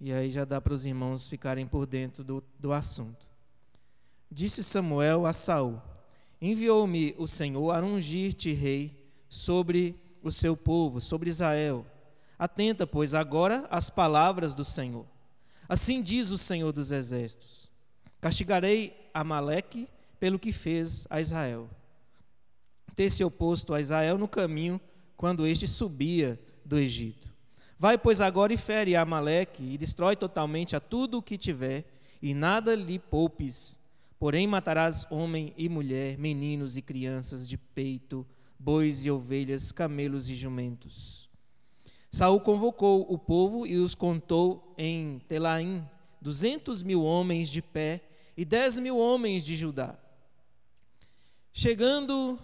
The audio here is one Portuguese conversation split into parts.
E aí já dá para os irmãos ficarem por dentro do assunto. Disse Samuel a Saul: enviou-me o Senhor a ungir-te rei sobre o seu povo, sobre Israel. Atenta, pois, agora às palavras do Senhor. Assim diz o Senhor dos Exércitos: castigarei Amaleque pelo que fez a Israel. Ter-se oposto a Israel no caminho quando este subia do Egito. Vai, pois, agora e fere a Amaleque e destrói totalmente a tudo o que tiver, e nada lhe poupes. Porém matarás homem e mulher, meninos e crianças de peito, bois e ovelhas, camelos e jumentos. Saul convocou o povo e os contou em Telaim, 200.000 homens de pé e 10.000 homens de Judá. Chegando,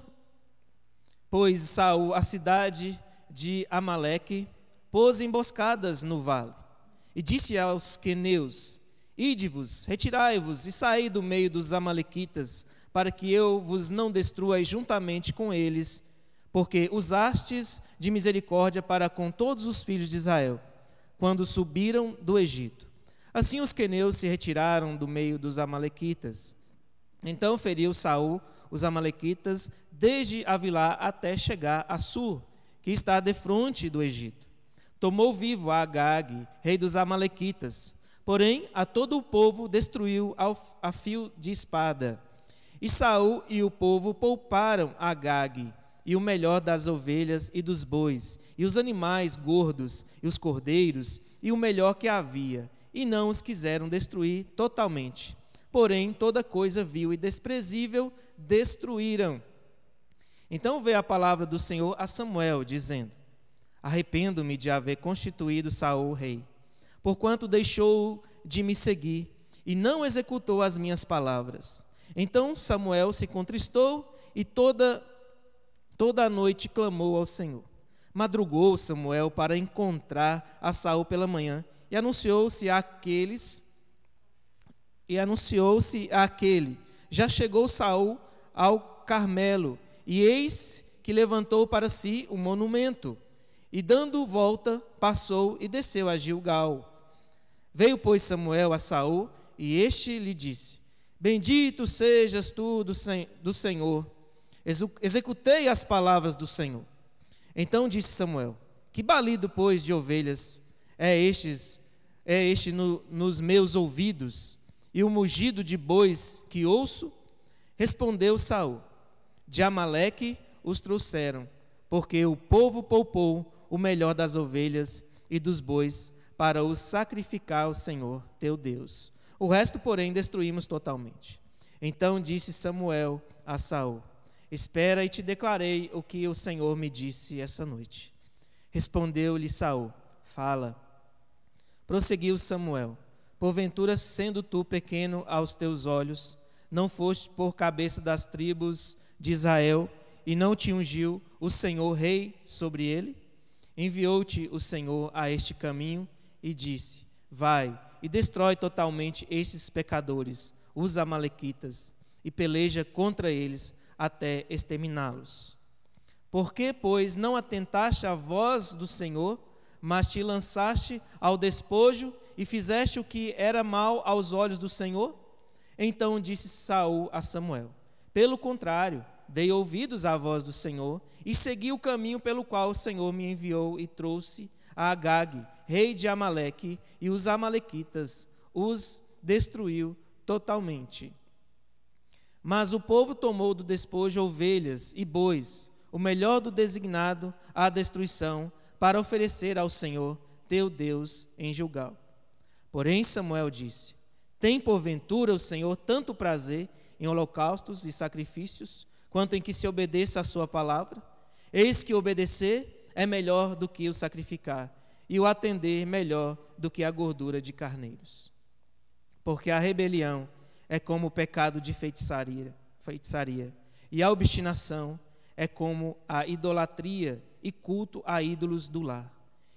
pois, Saul à cidade de Amaleque, pôs emboscadas no vale, e disse aos queneus: ide-vos, retirai-vos e saí do meio dos amalequitas, para que eu vos não destrua juntamente com eles, porque usastes de misericórdia para com todos os filhos de Israel, quando subiram do Egito. Assim os queneus se retiraram do meio dos amalequitas. Então feriu Saul os amalequitas desde Avilá até chegar a Sur, que está defronte do Egito. Tomou vivo a Agag, rei dos amalequitas, porém a todo o povo destruiu a fio de espada. E Saul e o povo pouparam Agag, e o melhor das ovelhas e dos bois, e os animais gordos, e os cordeiros, e o melhor que havia, e não os quiseram destruir totalmente. Porém, toda coisa vil e desprezível destruíram. Então veio a palavra do Senhor a Samuel, dizendo: arrependo-me de haver constituído Saul rei, porquanto deixou de me seguir, e não executou as minhas palavras. Então Samuel se contristou, e toda a noite clamou ao Senhor. Madrugou Samuel para encontrar a Saul pela manhã, e anunciou-se àquele: já chegou Saul ao Carmelo, e eis que levantou para si um monumento, e dando volta, passou e desceu a Gilgal. Veio, pois, Samuel a Saul, e este lhe disse: bendito sejas tu do Senhor. Executei as palavras do Senhor. Então disse Samuel: que balido, pois, de ovelhas é este nos meus ouvidos, e o mugido de bois que ouço? Respondeu Saul: de Amaleque os trouxeram, porque o povo poupou o melhor das ovelhas e dos bois para os sacrificar ao Senhor teu Deus. O resto, porém, destruímos totalmente. Então disse Samuel a Saul: espera e te declarei o que o Senhor me disse essa noite. Respondeu-lhe Saul: fala. Prosseguiu Samuel: porventura, sendo tu pequeno aos teus olhos, não foste por cabeça das tribos de Israel, e não te ungiu o Senhor rei sobre ele? Enviou-te o Senhor a este caminho e disse: vai e destrói totalmente estes pecadores, os amalequitas, e peleja contra eles até exterminá-los. Por que, pois, não atentaste à voz do Senhor, mas te lançaste ao despojo e fizeste o que era mal aos olhos do Senhor? Então disse Saul a Samuel: pelo contrário, dei ouvidos à voz do Senhor e segui o caminho pelo qual o Senhor me enviou, e trouxe a Agag, rei de Amaleque, e os amalequitas os destruiu totalmente. Mas o povo tomou do despojo ovelhas e bois, o melhor do designado à destruição, para oferecer ao Senhor teu Deus em Gilgal. Porém Samuel disse: tem porventura o Senhor tanto prazer em holocaustos e sacrifícios, quanto em que se obedeça a sua palavra? Eis que obedecer é melhor do que o sacrificar, e o atender melhor do que a gordura de carneiros. Porque a rebelião é como o pecado de feitiçaria, e a obstinação é como a idolatria e culto a ídolos do lar.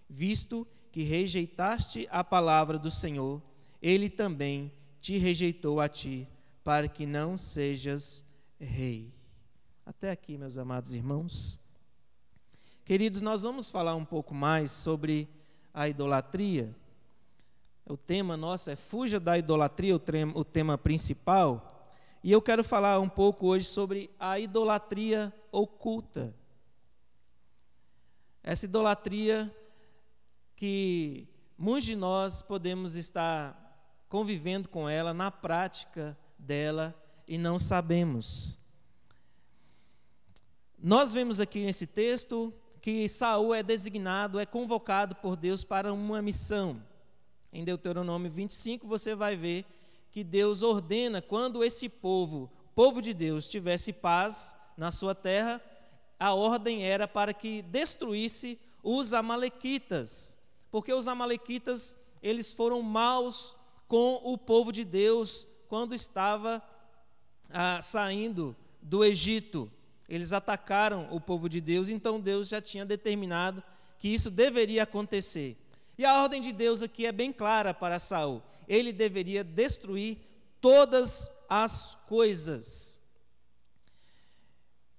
Visto que rejeitaste a palavra do Senhor, ele também te rejeitou a ti, para que não sejas rei. Até aqui, meus amados irmãos. Queridos, nós vamos falar um pouco mais sobre a idolatria, O tema nosso é Fuja da Idolatria, o tema principal. E eu quero falar um pouco hoje sobre a idolatria oculta. Essa idolatria que muitos de nós podemos estar convivendo com ela, na prática dela, e não sabemos. Nós vemos aqui nesse texto que Saul é designado, é convocado por Deus para uma missão. Em Deuteronômio 25, você vai ver que Deus ordena, quando esse povo de Deus, tivesse paz na sua terra, a ordem era para que destruísse os amalequitas, porque os amalequitas, eles foram maus com o povo de Deus quando estava saindo do Egito. Eles atacaram o povo de Deus, então Deus já tinha determinado que isso deveria acontecer. E a ordem de Deus aqui é bem clara para Saul. Ele deveria destruir todas as coisas.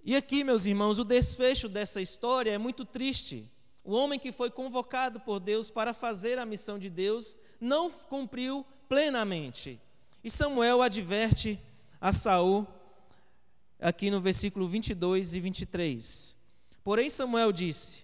E aqui, meus irmãos, o desfecho dessa história é muito triste. O homem que foi convocado por Deus para fazer a missão de Deus não cumpriu plenamente. E Samuel adverte a Saul aqui no versículo 22 e 23. Porém Samuel disse: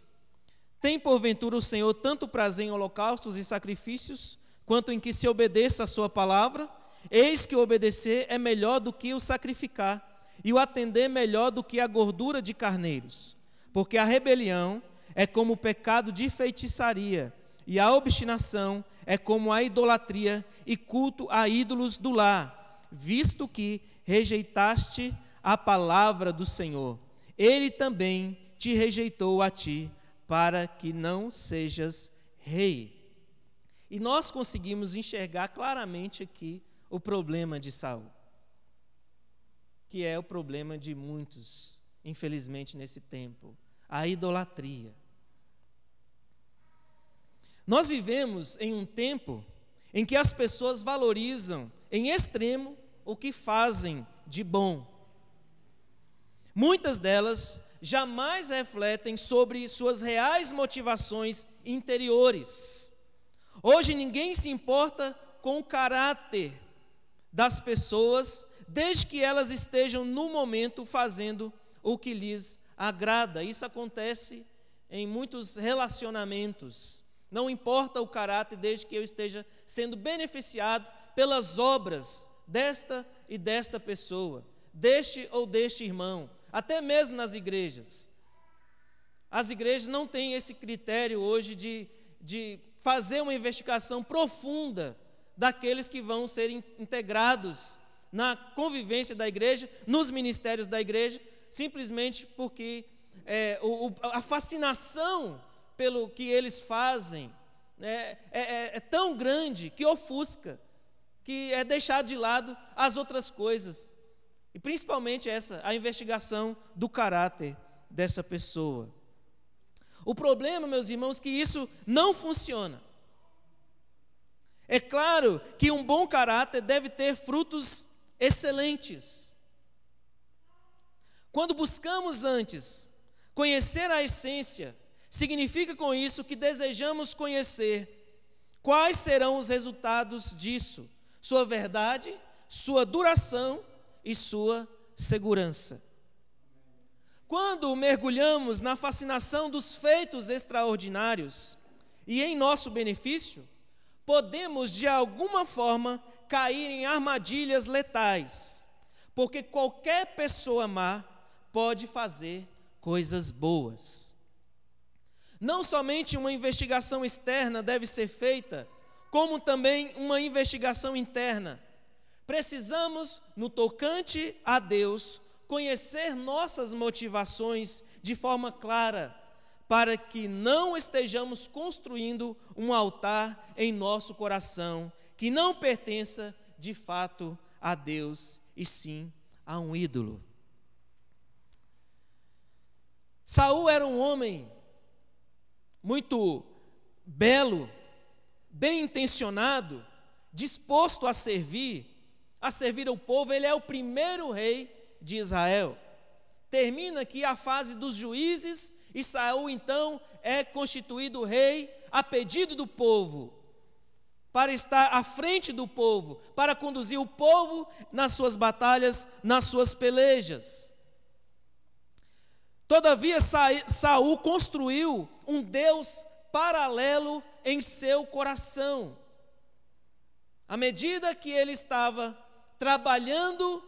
tem porventura o Senhor tanto prazer em holocaustos e sacrifícios, quanto em que se obedeça a sua palavra? Eis que o obedecer é melhor do que o sacrificar, e o atender melhor do que a gordura de carneiros. Porque a rebelião é como o pecado de feitiçaria, e a obstinação é como a idolatria e culto a ídolos do lar, visto que rejeitaste a palavra do Senhor. Ele também te rejeitou a ti, para que não sejas rei. E nós conseguimos enxergar claramente aqui o problema de Saul, que é o problema de muitos, infelizmente, nesse tempo, a idolatria. Nós vivemos em um tempo em que as pessoas valorizam em extremo o que fazem de bom. Muitas delas jamais refletem sobre suas reais motivações interiores. Hoje ninguém se importa com o caráter das pessoas, desde que elas estejam no momento fazendo o que lhes agrada. Isso acontece em muitos relacionamentos. Não importa o caráter, desde que eu esteja sendo beneficiado pelas obras desta e desta pessoa, deste ou deste irmão. Até mesmo nas igrejas. As igrejas não têm esse critério hoje de fazer uma investigação profunda daqueles que vão ser integrados na convivência da igreja, nos ministérios da igreja, simplesmente porque a fascinação pelo que eles fazem é tão grande que ofusca, que é deixado de lado as outras coisas. E principalmente a investigação do caráter dessa pessoa. O problema, meus irmãos, é que isso não funciona. É claro que um bom caráter deve ter frutos excelentes. Quando buscamos antes conhecer a essência, significa com isso que desejamos conhecer quais serão os resultados disso, sua verdade, sua duração e sua segurança. Quando mergulhamos na fascinação dos feitos extraordinários e em nosso benefício, podemos de alguma forma cair em armadilhas letais, porque qualquer pessoa má pode fazer coisas boas. Não somente uma investigação externa deve ser feita, como também uma investigação interna. Precisamos, no tocante a Deus, conhecer nossas motivações de forma clara, para que não estejamos construindo um altar em nosso coração, que não pertença de fato a Deus, e sim a um ídolo. Saul era um homem muito belo, bem intencionado, disposto a servir ao povo. Ele é o primeiro rei de Israel. Termina aqui a fase dos juízes e Saul então é constituído rei a pedido do povo. para estar à frente do povo, para conduzir o povo nas suas batalhas, nas suas pelejas. Todavia, Saul construiu um Deus paralelo em seu coração. À medida que ele estava trabalhando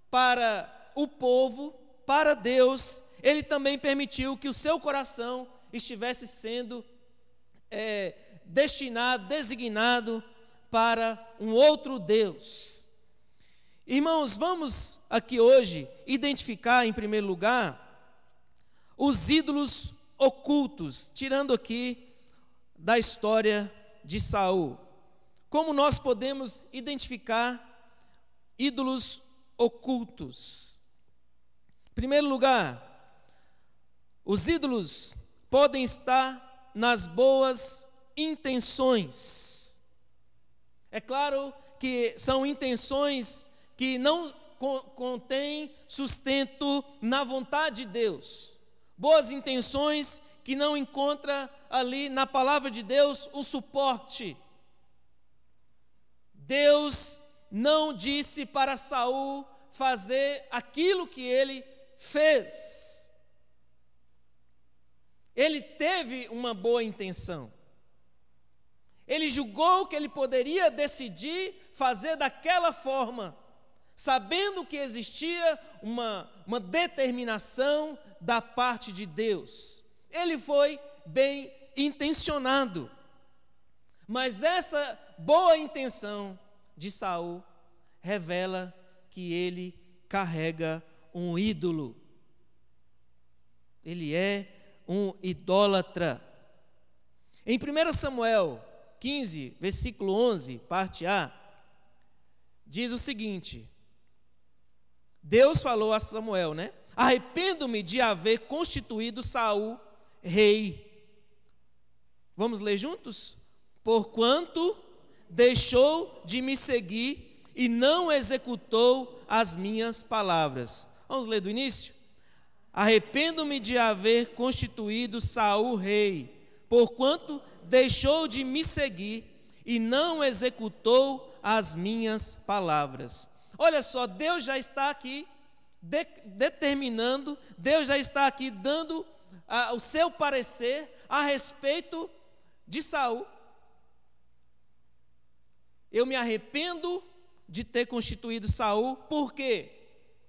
para o povo, para Deus, ele também permitiu que o seu coração estivesse sendo destinado, designado para um outro Deus. Irmãos, vamos aqui hoje identificar, em primeiro lugar, os ídolos ocultos, tirando aqui da história de Saul. Como nós podemos identificar ídolos ocultos? Em primeiro lugar, os ídolos podem estar nas boas intenções. É claro que são intenções que não contêm sustento na vontade de Deus. Boas intenções que não encontram ali na palavra de Deus um suporte. Deus não disse para Saul fazer aquilo que ele fez. Ele teve uma boa intenção. Ele julgou que ele poderia decidir fazer daquela forma, sabendo que existia uma determinação da parte de Deus. Ele foi bem intencionado. Mas essa boa intenção de Saul revela que ele carrega um ídolo. Ele é um idólatra. Em 1 Samuel 15, versículo 11, parte A, diz o seguinte: Deus falou a Samuel, né? Arrependo-me de haver constituído Saul rei. Vamos ler juntos? Porquanto deixou de me seguir e não executou as minhas palavras. Vamos ler do início? Arrependo-me de haver constituído Saul rei, porquanto deixou de me seguir e não executou as minhas palavras. Olha só, Deus já está aqui determinando, Deus já está aqui dando o seu parecer a respeito de Saul. Eu me arrependo de ter constituído Saul. Por quê?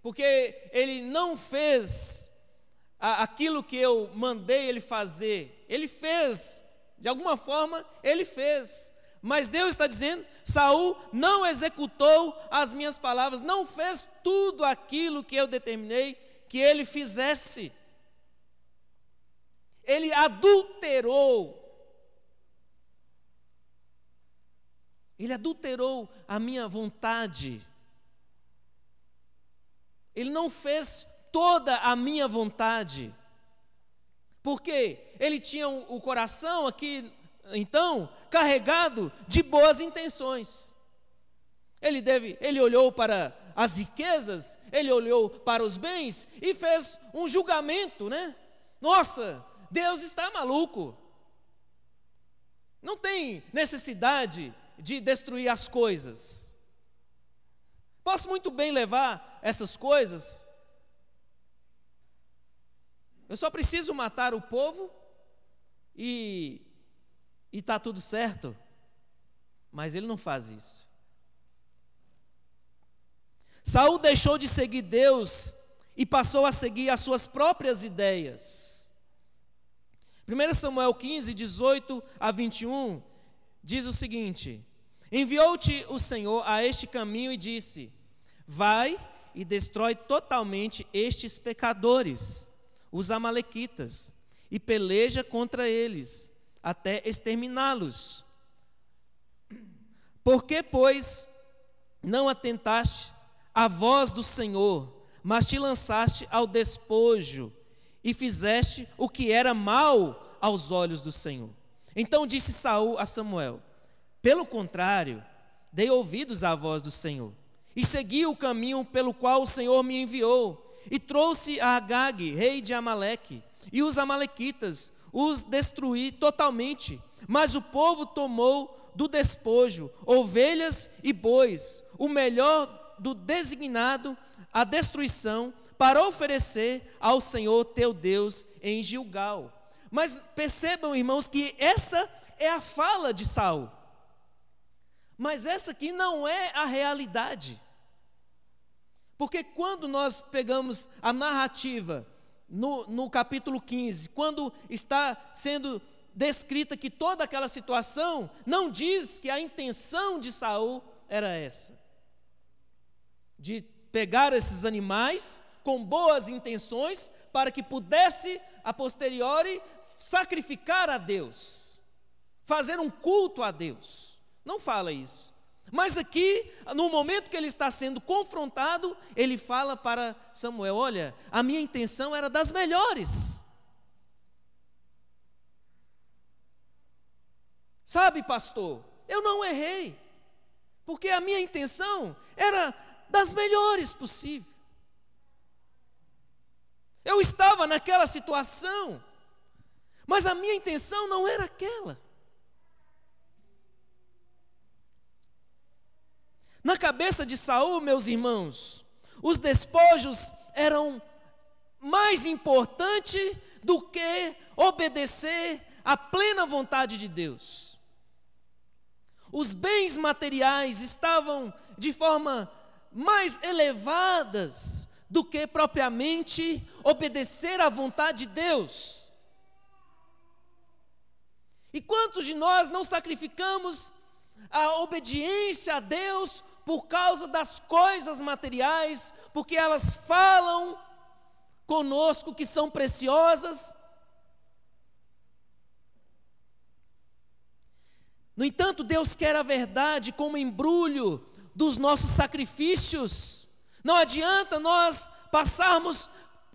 Porque ele não fez aquilo que eu mandei ele fazer. Ele fez, de alguma forma, ele fez. Mas Deus está dizendo: Saul não executou as minhas palavras, não fez tudo aquilo que eu determinei que ele fizesse. Ele adulterou. Ele adulterou a minha vontade. Ele não fez toda a minha vontade. Porque ele tinha o coração aqui, então, carregado de boas intenções. Ele olhou para as riquezas, ele olhou para os bens e fez um julgamento, né? Nossa, Deus está maluco. Não tem necessidade de destruir as coisas. Posso muito bem levar essas coisas. Eu só preciso matar o povo e está tudo certo. Mas ele não faz isso. Saul deixou de seguir Deus e passou a seguir as suas próprias ideias. 1 Samuel 15, 18 a 21, diz o seguinte: enviou-te o Senhor a este caminho e disse: vai e destrói totalmente estes pecadores, os amalequitas, e peleja contra eles, até exterminá-los. Por que, pois, não atentaste à voz do Senhor, mas te lançaste ao despojo, e fizeste o que era mal aos olhos do Senhor? Então disse Saul a Samuel: pelo contrário, dei ouvidos à voz do Senhor, e segui o caminho pelo qual o Senhor me enviou, e trouxe a Agag, rei de Amaleque, e os amalequitas, os destruí totalmente, mas o povo tomou do despojo, ovelhas e bois, o melhor do designado à destruição, para oferecer ao Senhor teu Deus em Gilgal. Mas percebam, irmãos, que essa é a fala de Saul. Mas essa aqui não é a realidade. Porque quando nós pegamos a narrativa no capítulo 15, quando está sendo descrita que toda aquela situação, não diz que a intenção de Saul era essa, de pegar esses animais com boas intenções para que pudesse a posteriori sacrificar a Deus, fazer um culto a Deus. Não fala isso. Mas aqui, no momento que ele está sendo confrontado, ele fala para Samuel: olha, a minha intenção era das melhores. Sabe, pastor, eu não errei, porque a minha intenção era das melhores possível. Eu estava naquela situação, mas a minha intenção não era aquela. Na cabeça de Saul, meus irmãos, os despojos eram mais importantes do que obedecer à plena vontade de Deus. Os bens materiais estavam de forma mais elevadas do que propriamente obedecer à vontade de Deus. E quantos de nós não sacrificamos a obediência a Deus por causa das coisas materiais, porque elas falam conosco que são preciosas? No entanto, Deus quer a verdade como embrulho dos nossos sacrifícios. Não adianta nós passarmos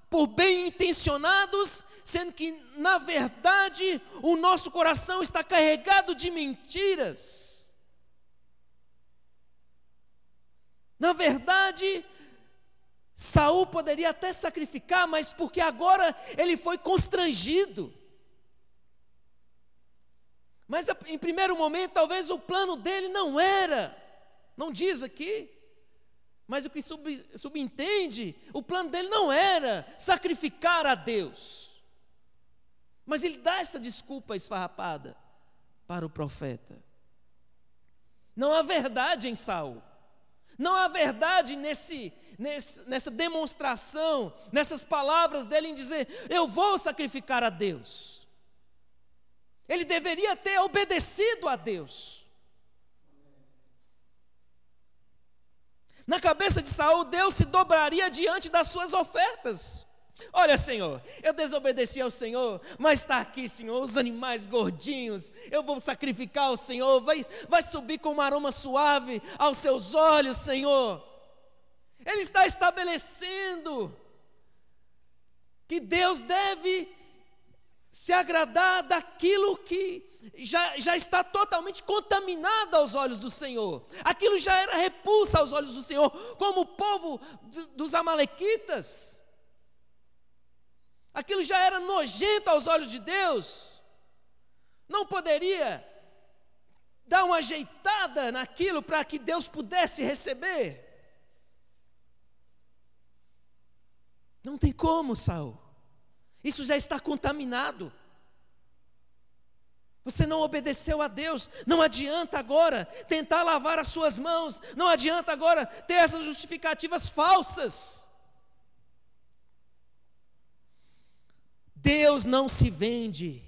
por bem intencionados, sendo que, na verdade, o nosso coração está carregado de mentiras. Na verdade, Saul poderia até sacrificar, mas porque agora ele foi constrangido. Mas em primeiro momento, talvez o plano dele não era, não diz aqui, mas o que subentende, o plano dele não era sacrificar a Deus. Mas ele dá essa desculpa esfarrapada para o profeta. Não há verdade em Saul. Não há verdade nessa demonstração, nessas palavras dele em dizer: eu vou sacrificar a Deus. Ele deveria ter obedecido a Deus. Na cabeça de Saul, Deus se dobraria diante das suas ofertas. Olha, Senhor, eu desobedeci ao Senhor, mas está aqui, Senhor, os animais gordinhos, eu vou sacrificar ao Senhor, vai subir com um aroma suave aos seus olhos, Senhor. Ele está estabelecendo que Deus deve se agradar daquilo que já está totalmente contaminado aos olhos do Senhor. Aquilo já era repulsa aos olhos do Senhor, como o povo dos amalequitas. Aquilo já era nojento aos olhos de Deus. Não poderia dar uma ajeitada naquilo para que Deus pudesse receber. Não tem como, Saul. Isso já está contaminado. Você não obedeceu a Deus. Não adianta agora tentar lavar as suas mãos. Não adianta agora ter essas justificativas falsas. Deus não se vende,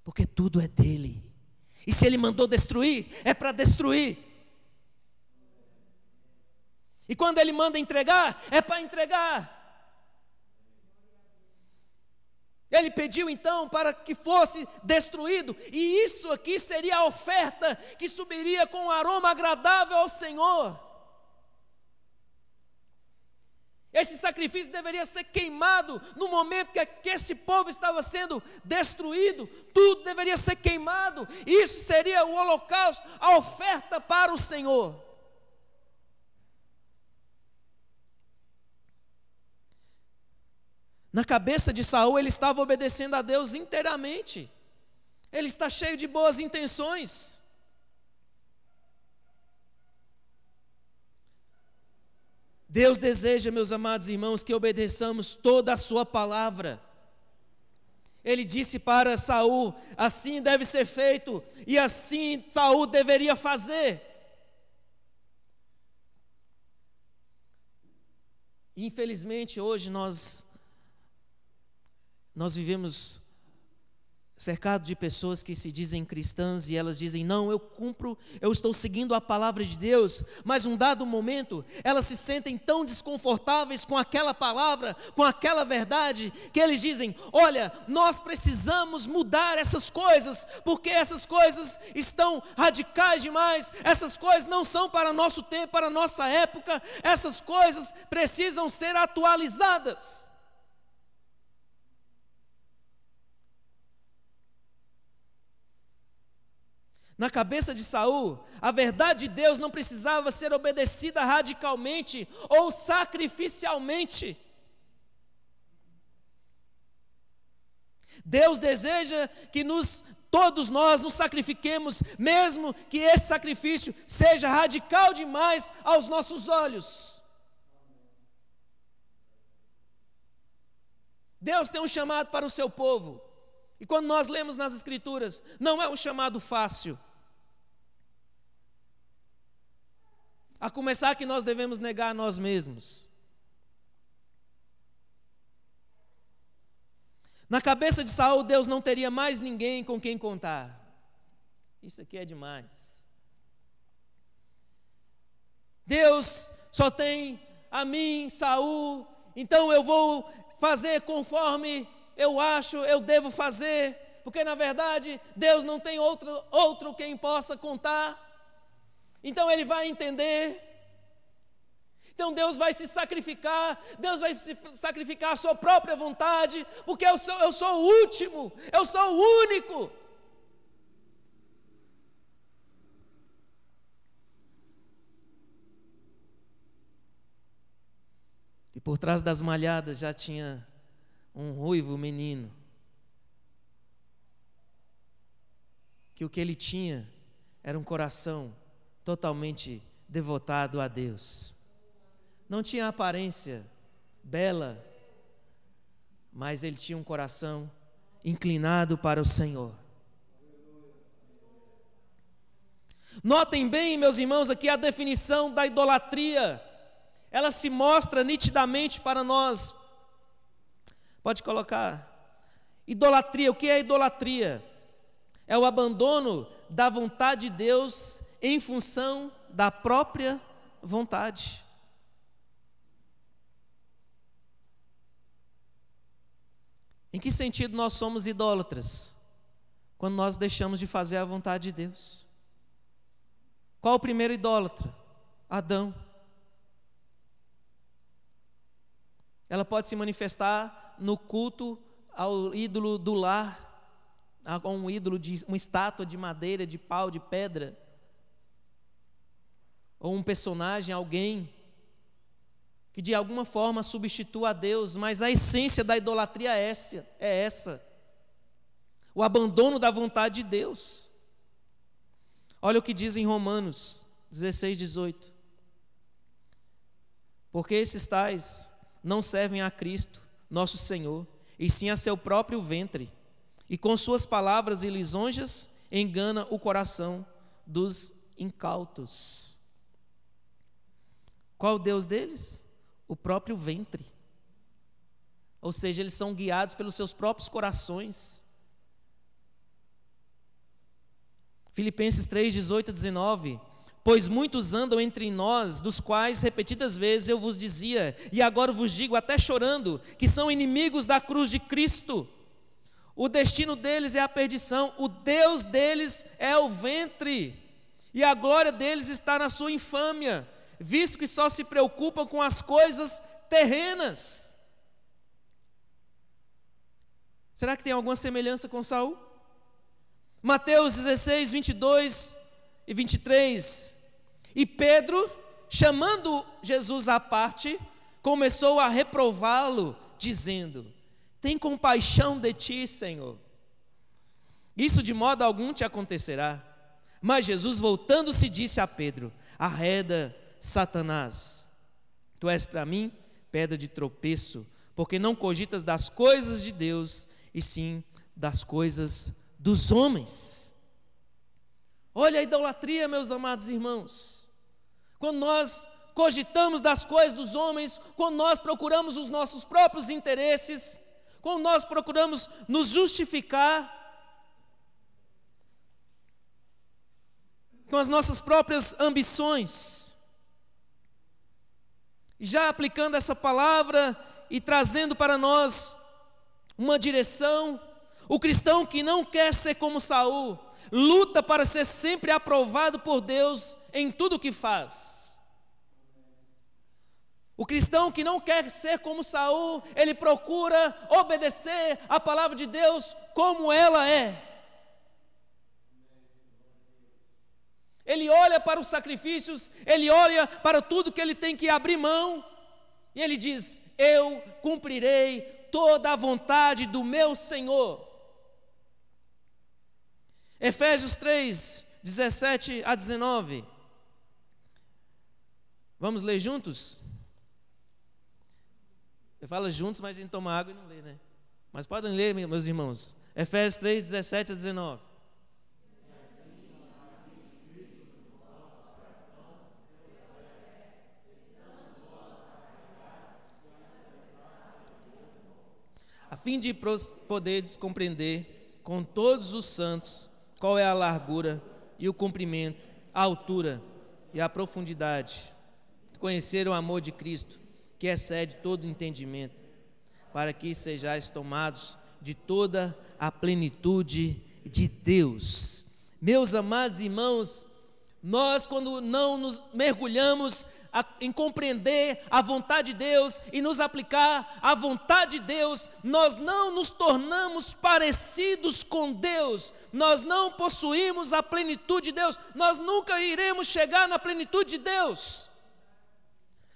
porque tudo é dele. E se ele mandou destruir, é para destruir. E quando ele manda entregar, é para entregar. Ele pediu então para que fosse destruído, e isso aqui seria a oferta que subiria com um aroma agradável ao Senhor. Esse sacrifício deveria ser queimado no momento que esse povo estava sendo destruído, tudo deveria ser queimado, isso seria o holocausto, a oferta para o Senhor. Na cabeça de Saul, ele estava obedecendo a Deus inteiramente. Ele está cheio de boas intenções. Deus deseja, meus amados irmãos, que obedeçamos toda a sua palavra. Ele disse para Saul: assim deve ser feito, e assim Saul deveria fazer. Infelizmente, hoje nós vivemos cercado de pessoas que se dizem cristãs e elas dizem: não, eu estou seguindo a palavra de Deus, mas num dado momento elas se sentem tão desconfortáveis com aquela palavra, com aquela verdade, que eles dizem: olha, nós precisamos mudar essas coisas, porque essas coisas estão radicais demais, essas coisas não são para nosso tempo, para nossa época, essas coisas precisam ser atualizadas. Na cabeça de Saul, a verdade de Deus não precisava ser obedecida radicalmente ou sacrificialmente. Deus deseja que todos nós nos sacrifiquemos, mesmo que esse sacrifício seja radical demais aos nossos olhos. Deus tem um chamado para o seu povo, e quando nós lemos nas Escrituras, não é um chamado fácil. A começar que nós devemos negar a nós mesmos. Na cabeça de Saul, Deus não teria mais ninguém com quem contar. Isso aqui é demais. Deus só tem a mim, Saul, então eu vou fazer conforme eu devo fazer, porque na verdade Deus não tem outro quem possa contar. Então ele vai entender. Então Deus vai se sacrificar, Deus vai se sacrificar a sua própria vontade, porque eu sou o último, eu sou o único. E por trás das malhadas já tinha um ruivo menino, que o que ele tinha era um coração totalmente devotado a Deus. Não tinha aparência bela, mas ele tinha um coração inclinado para o Senhor. Notem bem, meus irmãos, aqui a definição da idolatria. Ela se mostra nitidamente para nós. Pode colocar. Idolatria, o que é idolatria? É o abandono da vontade de Deus em função da própria vontade. Em que sentido nós somos idólatras? Quando nós deixamos de fazer a vontade de Deus. Qual o primeiro idólatra? Adão. Ela pode se manifestar no culto ao ídolo do lar, a um ídolo de uma estátua de madeira, de pau, de pedra, ou um personagem, alguém que de alguma forma substitua a Deus, mas a essência da idolatria é essa, o abandono da vontade de Deus. Olha o que diz em Romanos 16, 18. Porque esses tais não servem a Cristo, nosso Senhor, e sim a seu próprio ventre, e com suas palavras e lisonjas engana o coração dos incautos. Qual o Deus deles? O próprio ventre. Ou seja, eles são guiados pelos seus próprios corações. Filipenses 3, 18 a 19. Pois muitos andam entre nós, dos quais repetidas vezes eu vos dizia, e agora vos digo até chorando, que são inimigos da cruz de Cristo. O destino deles é a perdição, o Deus deles é o ventre, e a glória deles está na sua infâmia, visto que só se preocupam com as coisas terrenas. Será que tem alguma semelhança com Saul? Mateus 16, 22 e 23. E Pedro, chamando Jesus à parte, começou a reprová-lo, dizendo: tem compaixão de ti, Senhor. Isso de modo algum te acontecerá. Mas Jesus, voltando-se, disse a Pedro: arreda, Satanás, Tu és para mim pedra de tropeço, porque não cogitas das coisas de Deus, e sim das coisas dos homens. Olha a idolatria, meus amados irmãos. Quando nós cogitamos das coisas dos homens, quando nós procuramos os nossos próprios interesses, quando nós procuramos nos justificar com as nossas próprias ambições, já aplicando essa palavra e trazendo para nós uma direção, o cristão que não quer ser como Saul, luta para ser sempre aprovado por Deus em tudo o que faz. O cristão que não quer ser como Saul, ele procura obedecer a palavra de Deus como ela é. Ele olha para os sacrifícios, ele olha para tudo que ele tem que abrir mão, e ele diz: eu cumprirei toda a vontade do meu Senhor. Efésios 3, 17 a 19. Vamos ler juntos? Eu falo juntos, mas a gente toma água e não lê, né? Mas podem ler, meus irmãos. Efésios 3, 17 a 19. A fim de poderes compreender com todos os santos qual é a largura e o comprimento, a altura e a profundidade, conhecer o amor de Cristo, que excede todo entendimento, para que sejais tomados de toda a plenitude de Deus. Meus amados irmãos, nós, quando não nos mergulhamos em compreender a vontade de Deus e nos aplicar à vontade de Deus, nós não nos tornamos parecidos com Deus, nós não possuímos a plenitude de Deus, nós nunca iremos chegar na plenitude de Deus.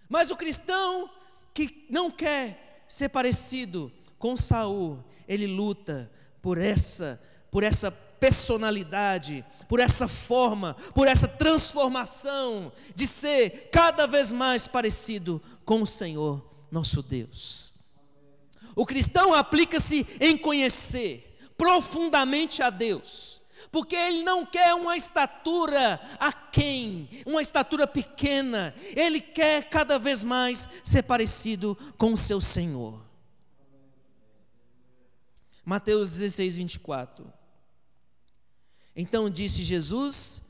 Mas o cristão que não quer ser parecido com Saul, ele luta por essa personalidade, por essa forma, por essa transformação de ser cada vez mais parecido com o Senhor nosso Deus. O cristão aplica-se em conhecer profundamente a Deus, porque ele não quer uma estatura aquém, uma estatura pequena, ele quer cada vez mais ser parecido com o seu Senhor. Mateus 16, 24. Então disse Jesus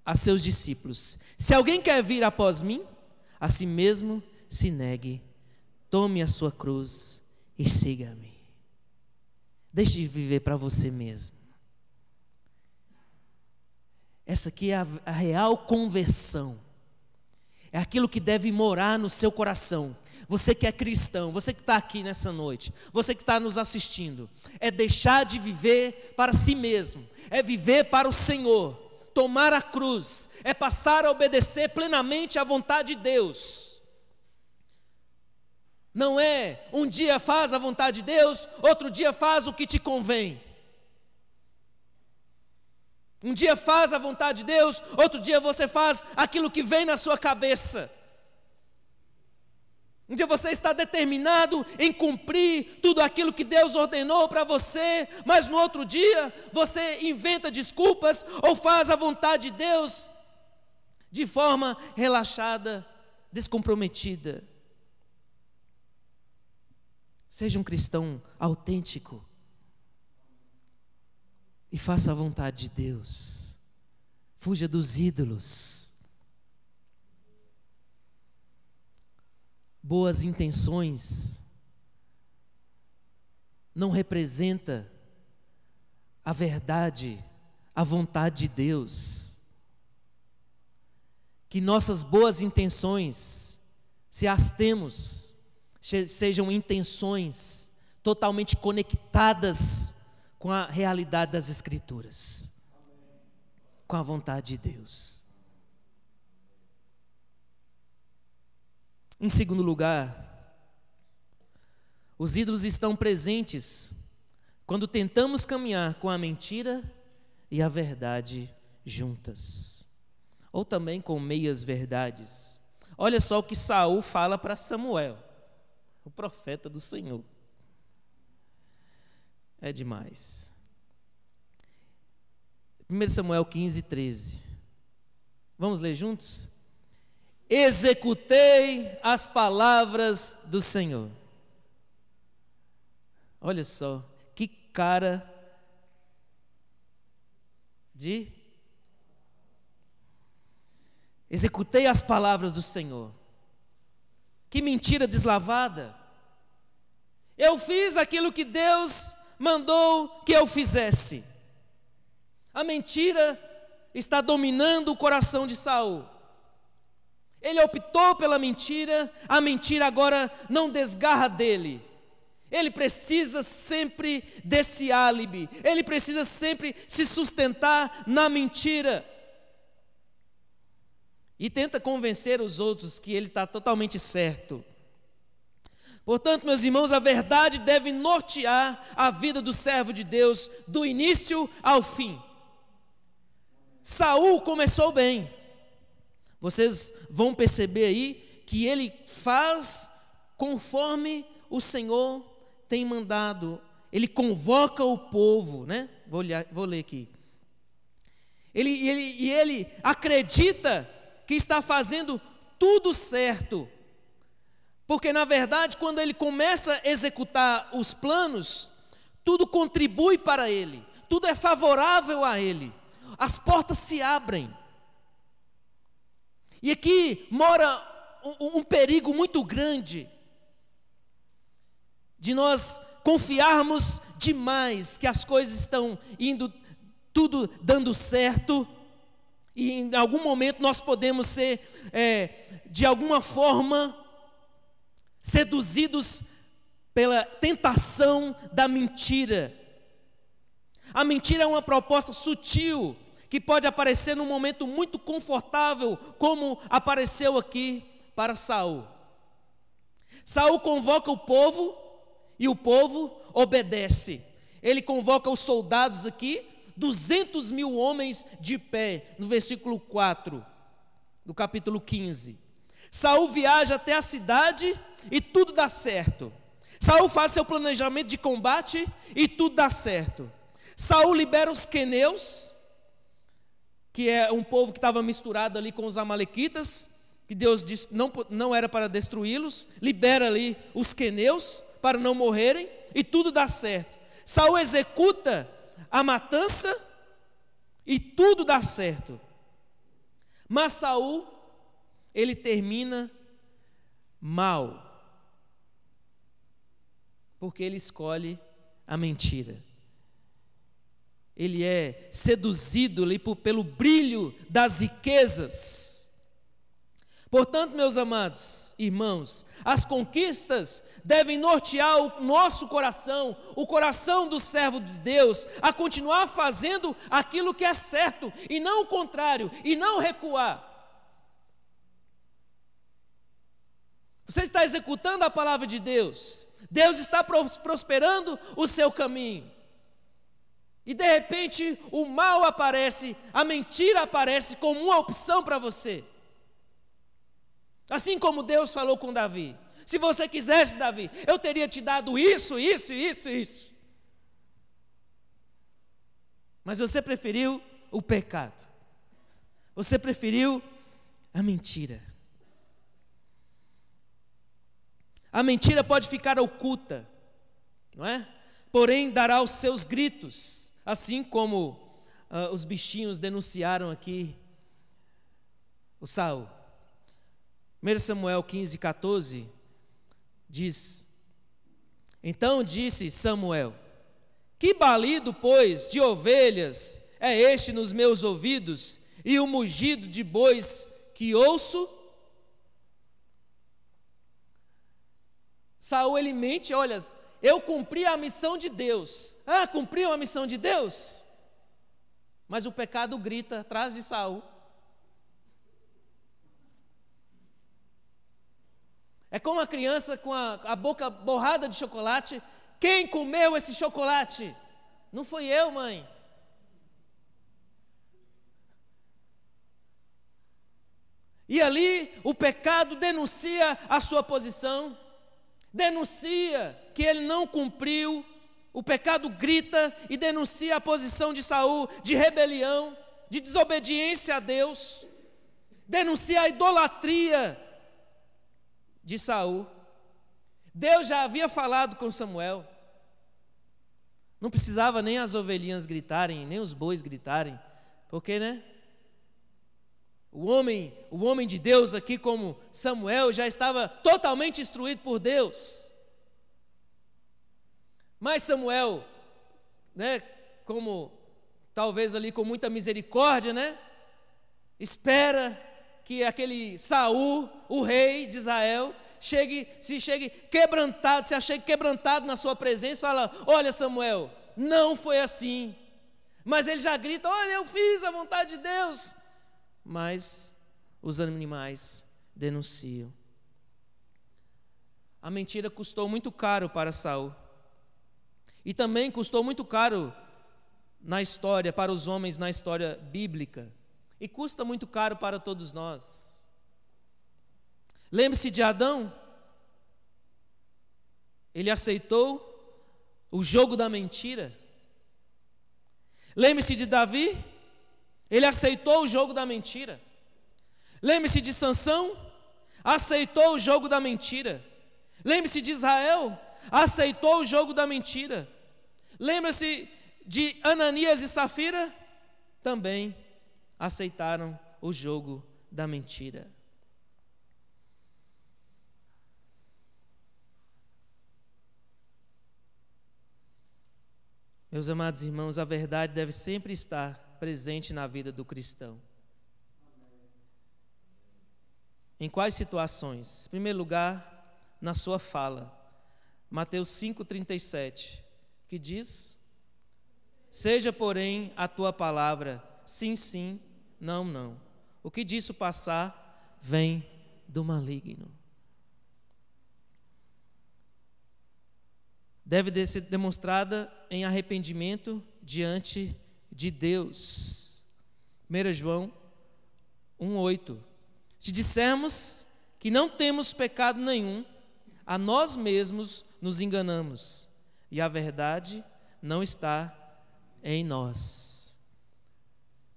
a seus discípulos: se alguém quer vir após mim, a si mesmo se negue, tome a sua cruz e siga-me. Deixe de viver para você mesmo. Essa aqui é a real conversão. É aquilo que deve morar no seu coração. Você que é cristão, você que está aqui nessa noite, você que está nos assistindo, é deixar de viver para si mesmo, é viver para o Senhor, tomar a cruz, é passar a obedecer plenamente à vontade de Deus. Não é um dia faz a vontade de Deus, outro dia faz o que te convém. Um dia faz a vontade de Deus, outro dia você faz aquilo que vem na sua cabeça. Um dia você está determinado em cumprir tudo aquilo que Deus ordenou para você, mas no outro dia você inventa desculpas ou faz a vontade de Deus de forma relaxada, descomprometida. Seja um cristão autêntico e faça a vontade de Deus. Fuja dos ídolos. Boas intenções não representa a verdade, a vontade de Deus. Que nossas boas intenções, se as temos, sejam intenções totalmente conectadas com a realidade das Escrituras, com a vontade de Deus. Em segundo lugar, os ídolos estão presentes quando tentamos caminhar com a mentira e a verdade juntas, ou também com meias verdades, Olha só o que Saul fala para Samuel, o profeta do Senhor. É demais. 1 Samuel 15, 13. Vamos ler juntos? Executei as palavras do Senhor. Olha só, que cara de... Executei as palavras do Senhor. Que mentira deslavada. Eu fiz aquilo que Deus mandou que eu fizesse. A mentira está dominando o coração de Saul. Ele optou pela mentira, a mentira agora não desgarra dele. Ele precisa sempre desse álibi, ele precisa sempre se sustentar na mentira. E tenta convencer os outros que ele está totalmente certo. Portanto, meus irmãos, a verdade deve nortear a vida do servo de Deus, do início ao fim. Saul começou bem. Vocês vão perceber aí que ele faz conforme o Senhor tem mandado. Ele convoca o povo, né? Vou ler aqui. Ele acredita que está fazendo tudo certo. Porque, na verdade, quando ele começa a executar os planos, tudo contribui para ele, tudo é favorável a ele, as portas se abrem. E aqui mora um perigo muito grande, de nós confiarmos demais que as coisas estão indo, tudo dando certo, e em algum momento nós podemos ser, de alguma forma, seduzidos pela tentação da mentira. A mentira é uma proposta sutil, que pode aparecer num momento muito confortável, como apareceu aqui para Saul. Saul convoca o povo, e o povo obedece. Ele convoca os soldados aqui, 200.000 homens de pé, no versículo 4, do capítulo 15. Saul viaja até a cidade, e tudo dá certo. Saul faz seu planejamento de combate e tudo dá certo. Saul libera os queneus, que é um povo que estava misturado ali com os amalequitas, que Deus disse que não era para destruí-los. Libera ali os queneus para não morrerem e tudo dá certo. Saul executa a matança e tudo dá certo. Mas Saul, ele termina mal, porque ele escolhe a mentira. Ele é seduzido ali pelo brilho das riquezas. Portanto, meus amados irmãos, as conquistas devem nortear o nosso coração, o coração do servo de Deus, a continuar fazendo aquilo que é certo, e não o contrário, e não recuar. Você está executando a palavra de Deus, Deus está prosperando o seu caminho, e de repente o mal aparece, a mentira aparece como uma opção para você. Assim como Deus falou com Davi: se você quisesse, Davi, eu teria te dado isso, isso, isso, isso. Mas você preferiu o pecado, você preferiu a mentira. A mentira pode ficar oculta, não é? Porém dará os seus gritos, assim como os bichinhos denunciaram aqui o Saul. 1 Samuel 15, 14 diz: então disse Samuel: que balido, pois, de ovelhas é este nos meus ouvidos, e o mugido de bois que ouço? Saul, ele mente: olha, eu cumpri a missão de Deus. Ah, cumpriu a missão de Deus? Mas o pecado grita atrás de Saul. É como uma criança com a boca borrada de chocolate. Quem comeu esse chocolate? Não foi eu, mãe. E ali o pecado denuncia a sua posição, denuncia que ele não cumpriu, o pecado grita e denuncia a posição de Saul de rebelião, de desobediência a Deus, denuncia a idolatria de Saul. Deus já havia falado com Samuel, não precisava nem as ovelhinhas gritarem, nem os bois gritarem, porque, o homem de Deus aqui como Samuel já estava totalmente instruído por Deus. Mas Samuel, como talvez ali com muita misericórdia, espera que aquele Saul, o rei de Israel, se chegue quebrantado na sua presença e fala: olha, Samuel, não foi assim. Mas ele já grita: olha, eu fiz a vontade de Deus. Mas os animais denunciam. A mentira custou muito caro para Saul. E também custou muito caro na história, para os homens na história bíblica. E custa muito caro para todos nós. Lembre-se de Adão. Ele aceitou o jogo da mentira. Lembre-se de Davi. Ele aceitou o jogo da mentira. Lembre-se de Sansão. Aceitou o jogo da mentira. Lembre-se de Israel. Aceitou o jogo da mentira. Lembre-se de Ananias e Safira. Também aceitaram o jogo da mentira. Meus amados irmãos, a verdade deve sempre estar presente na vida do cristão. Em quais situações? Em primeiro lugar, na sua fala. Mateus 5,37, que diz: seja, porém, a tua palavra sim, sim, não, não. O que disso passar, vem do maligno. Deve ser demonstrada em arrependimento diante de Deus. 1 João 1,8. Se dissermos que não temos pecado nenhum, a nós mesmos nos enganamos, e a verdade não está em nós.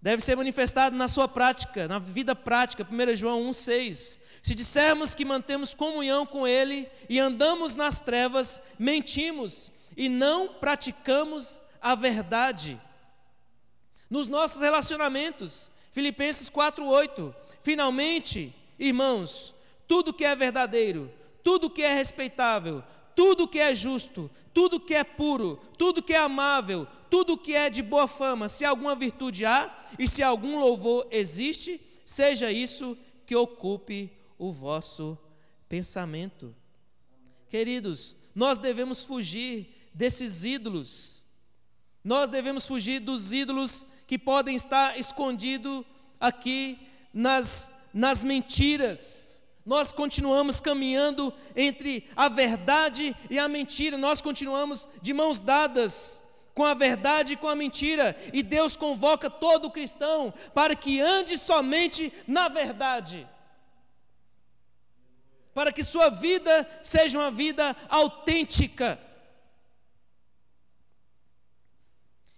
Deve ser manifestado na sua prática, na vida prática. 1 João 1,6. Se dissermos que mantemos comunhão com Ele e andamos nas trevas, mentimos e não praticamos a verdade. Nos nossos relacionamentos, Filipenses 4,8. Finalmente, irmãos, tudo que é verdadeiro, tudo que é respeitável, tudo que é justo, tudo que é puro, tudo que é amável, tudo que é de boa fama, se alguma virtude há e se algum louvor existe, seja isso que ocupe o vosso pensamento. Queridos, nós devemos fugir desses ídolos. Nós devemos fugir dos ídolos que podem estar escondidos aqui nas mentiras. Nós continuamos caminhando entre a verdade e a mentira. Nós continuamos de mãos dadas com a verdade e com a mentira. E Deus convoca todo cristão para que ande somente na verdade, para que sua vida seja uma vida autêntica.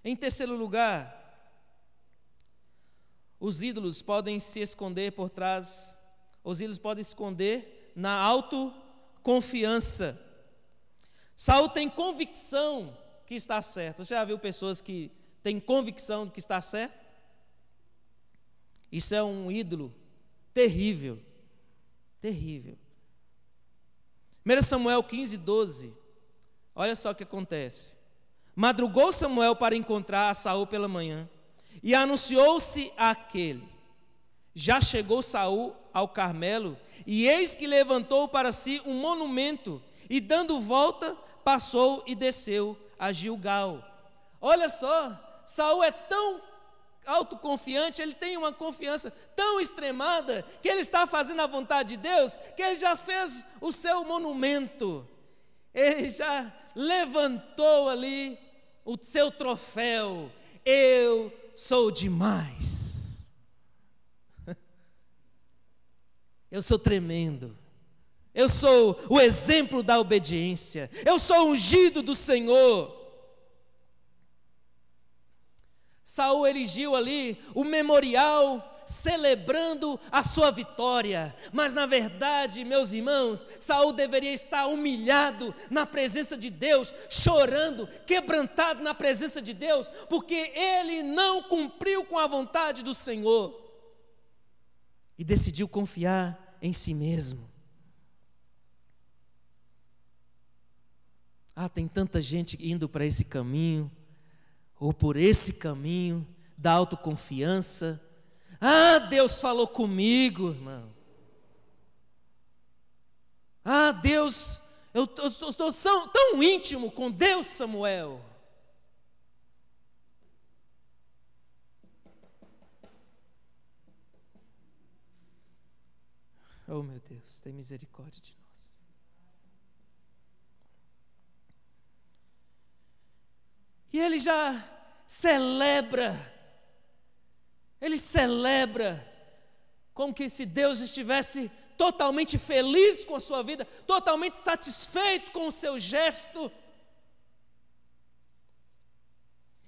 Em terceiro lugar, os ídolos podem se esconder por trás, os ídolos podem se esconder na autoconfiança. Saul tem convicção que está certo. Você já viu pessoas que têm convicção de que está certo? Isso é um ídolo terrível, terrível. 1 Samuel 15:12, olha só o que acontece. Madrugou Samuel para encontrar a Saul pela manhã, e anunciou-se àquele: já chegou Saul ao Carmelo, e eis que levantou para si um monumento, e dando volta, passou e desceu a Gilgal. Olha só, Saul é tão autoconfiante, ele tem uma confiança tão extremada, que ele está fazendo a vontade de Deus, que ele já fez o seu monumento, ele já levantou ali o seu troféu: eu sou demais. eu sou tremendo. Eu sou o exemplo da obediência. Eu sou o ungido do Senhor. Saul erigiu ali o memorial celebrando a sua vitória, mas na verdade, meus irmãos, Saul deveria estar humilhado na presença de Deus, chorando, quebrantado na presença de Deus, porque ele não cumpriu com a vontade do Senhor e decidiu confiar em si mesmo. Tem tanta gente indo para esse caminho, ou por esse caminho da autoconfiança. Deus falou comigo, irmão. Deus, eu estou tão íntimo com Deus, Samuel. Oh, meu Deus, tem misericórdia de nós. E ele já celebra como que se Deus estivesse totalmente feliz com a sua vida, totalmente satisfeito com o seu gesto.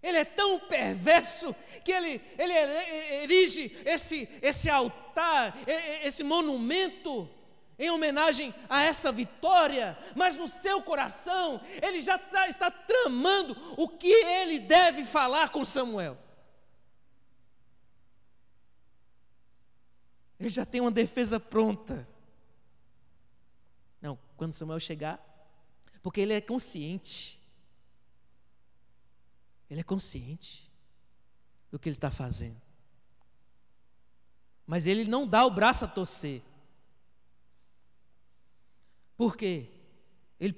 Ele é tão perverso que ele erige esse altar, esse monumento em homenagem a essa vitória, mas no seu coração ele já está tramando o que ele deve falar com Samuel. Ele já tem uma defesa pronta. Não, quando Samuel chegar, porque ele é consciente. Ele é consciente do que ele está fazendo. Mas ele não dá o braço a torcer. Por quê? Ele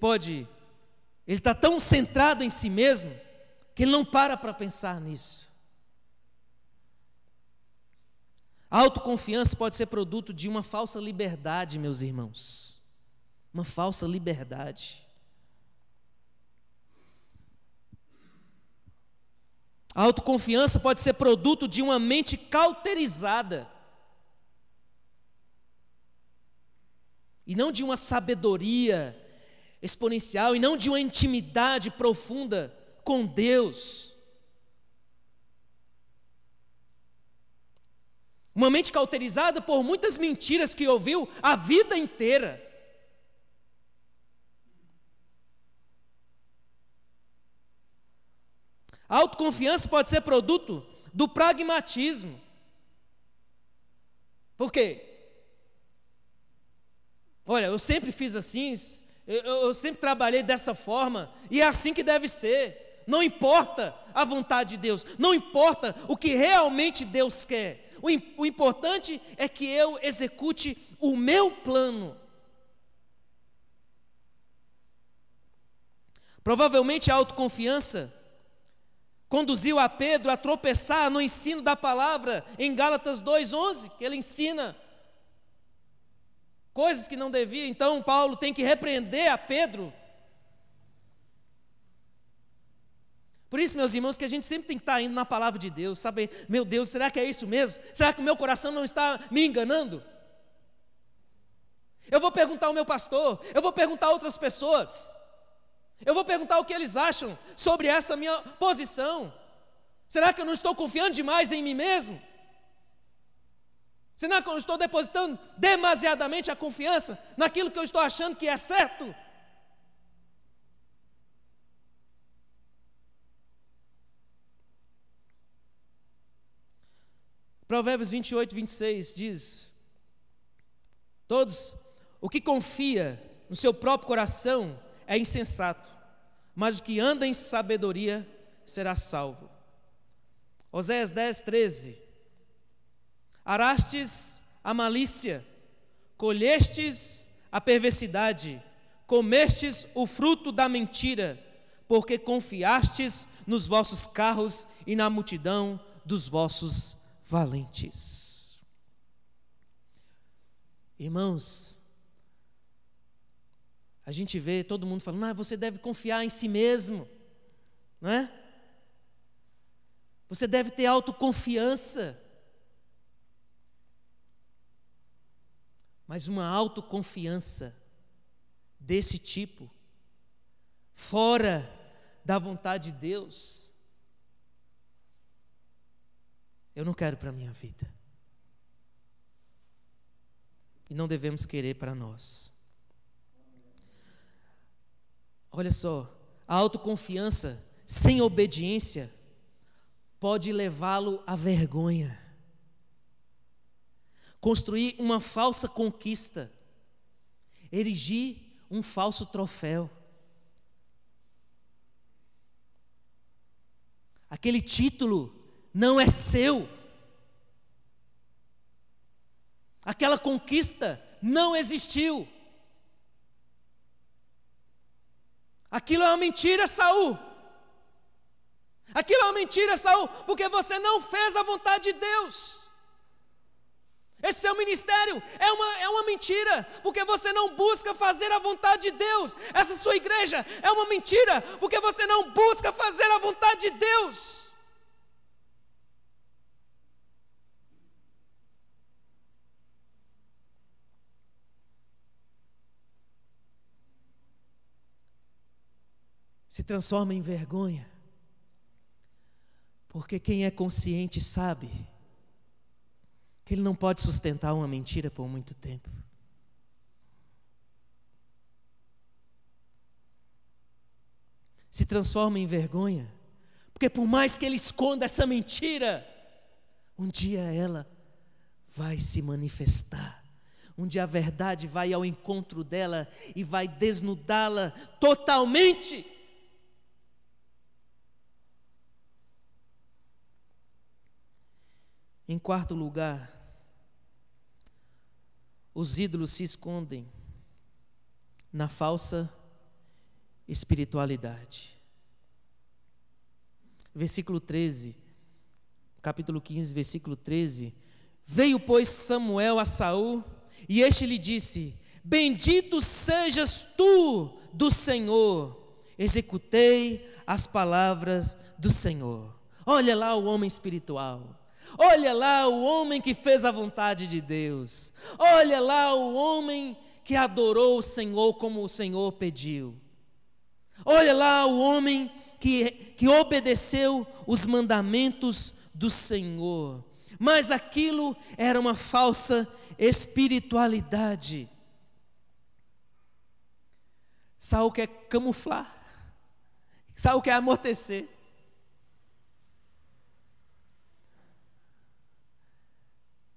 está tão centrado em si mesmo, que ele não para pensar nisso. A autoconfiança pode ser produto de uma falsa liberdade, meus irmãos. Uma falsa liberdade. A autoconfiança pode ser produto de uma mente cauterizada. E não de uma sabedoria exponencial, e não de uma intimidade profunda com Deus. Uma mente cauterizada por muitas mentiras que ouviu a vida inteira. A autoconfiança pode ser produto do pragmatismo. Por quê? Olha, eu sempre fiz assim, eu sempre trabalhei dessa forma, e é assim que deve ser. Não importa a vontade de Deus, não importa o que realmente Deus quer. O importante é que eu execute o meu plano. Provavelmente a autoconfiança conduziu a Pedro a tropeçar no ensino da palavra em Gálatas 2:11, que ele ensina coisas que não devia. Então Paulo tem que repreender a Pedro. Por isso, meus irmãos, que a gente sempre tem que estar indo na palavra de Deus, saber, meu Deus, será que é isso mesmo? Será que o meu coração não está me enganando? Eu vou perguntar ao meu pastor, eu vou perguntar a outras pessoas, eu vou perguntar o que eles acham sobre essa minha posição. Será que eu não estou confiando demais em mim mesmo? Será que eu não estou depositando demasiadamente a confiança naquilo que eu estou achando que é certo? Provérbios 28:26 diz: o que confia no seu próprio coração é insensato, mas o que anda em sabedoria será salvo. Oséias 10:13: arastes a malícia, colhestes a perversidade, comestes o fruto da mentira, porque confiastes nos vossos carros e na multidão dos vossos valentes. Irmãos, a gente vê todo mundo falando, você deve confiar em si mesmo, não é? Você deve ter autoconfiança. Mas uma autoconfiança desse tipo, fora da vontade de Deus, eu não quero para a minha vida. E não devemos querer para nós. Olha só, a autoconfiança sem obediência pode levá-lo à vergonha. Construir uma falsa conquista, erigir um falso troféu. Aquele título não é seu. Aquela conquista não existiu. Aquilo é uma mentira, Saul. Aquilo é uma mentira, Saul, porque você não fez a vontade de Deus. Esse seu ministério é uma mentira, porque você não busca fazer a vontade de Deus. Essa sua igreja é uma mentira, porque você não busca fazer a vontade de Deus. Se transforma em vergonha, porque quem é consciente sabe que ele não pode sustentar uma mentira por muito tempo. Se transforma em vergonha, porque por mais que ele esconda essa mentira, um dia ela vai se manifestar. Um dia a verdade vai ao encontro dela e vai desnudá-la totalmente. Em quarto lugar, os ídolos se escondem na falsa espiritualidade. Versículo 13, capítulo 15, versículo 13. Veio, pois, Samuel a Saul, e este lhe disse: bendito sejas tu do Senhor, executei as palavras do Senhor. Olha lá o homem espiritual. Olha lá o homem que fez a vontade de Deus. Olha lá o homem que adorou o Senhor como o Senhor pediu. Olha lá o homem que obedeceu os mandamentos do Senhor. Mas aquilo era uma falsa espiritualidade. Saul quer camuflar. Saul quer amortecer.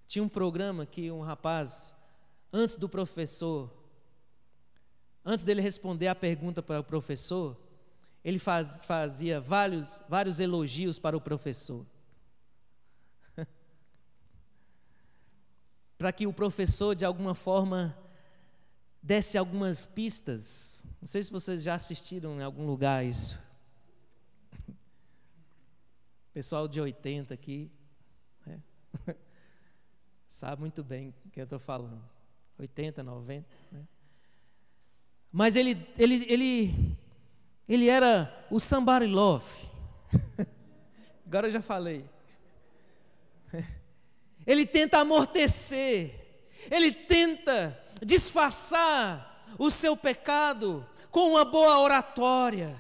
Tinha um programa que um rapaz, antes dele responder a pergunta para o professor, ele fazia vários elogios para o professor. Para que o professor, de alguma forma, desse algumas pistas. Não sei se vocês já assistiram em algum lugar isso. Pessoal de 80 aqui, né? Sabe muito bem o que eu estou falando. 80, 90, né? Mas ele era o somebody love. Agora eu já falei. Ele tenta amortecer, ele tenta disfarçar o seu pecado com uma boa oratória.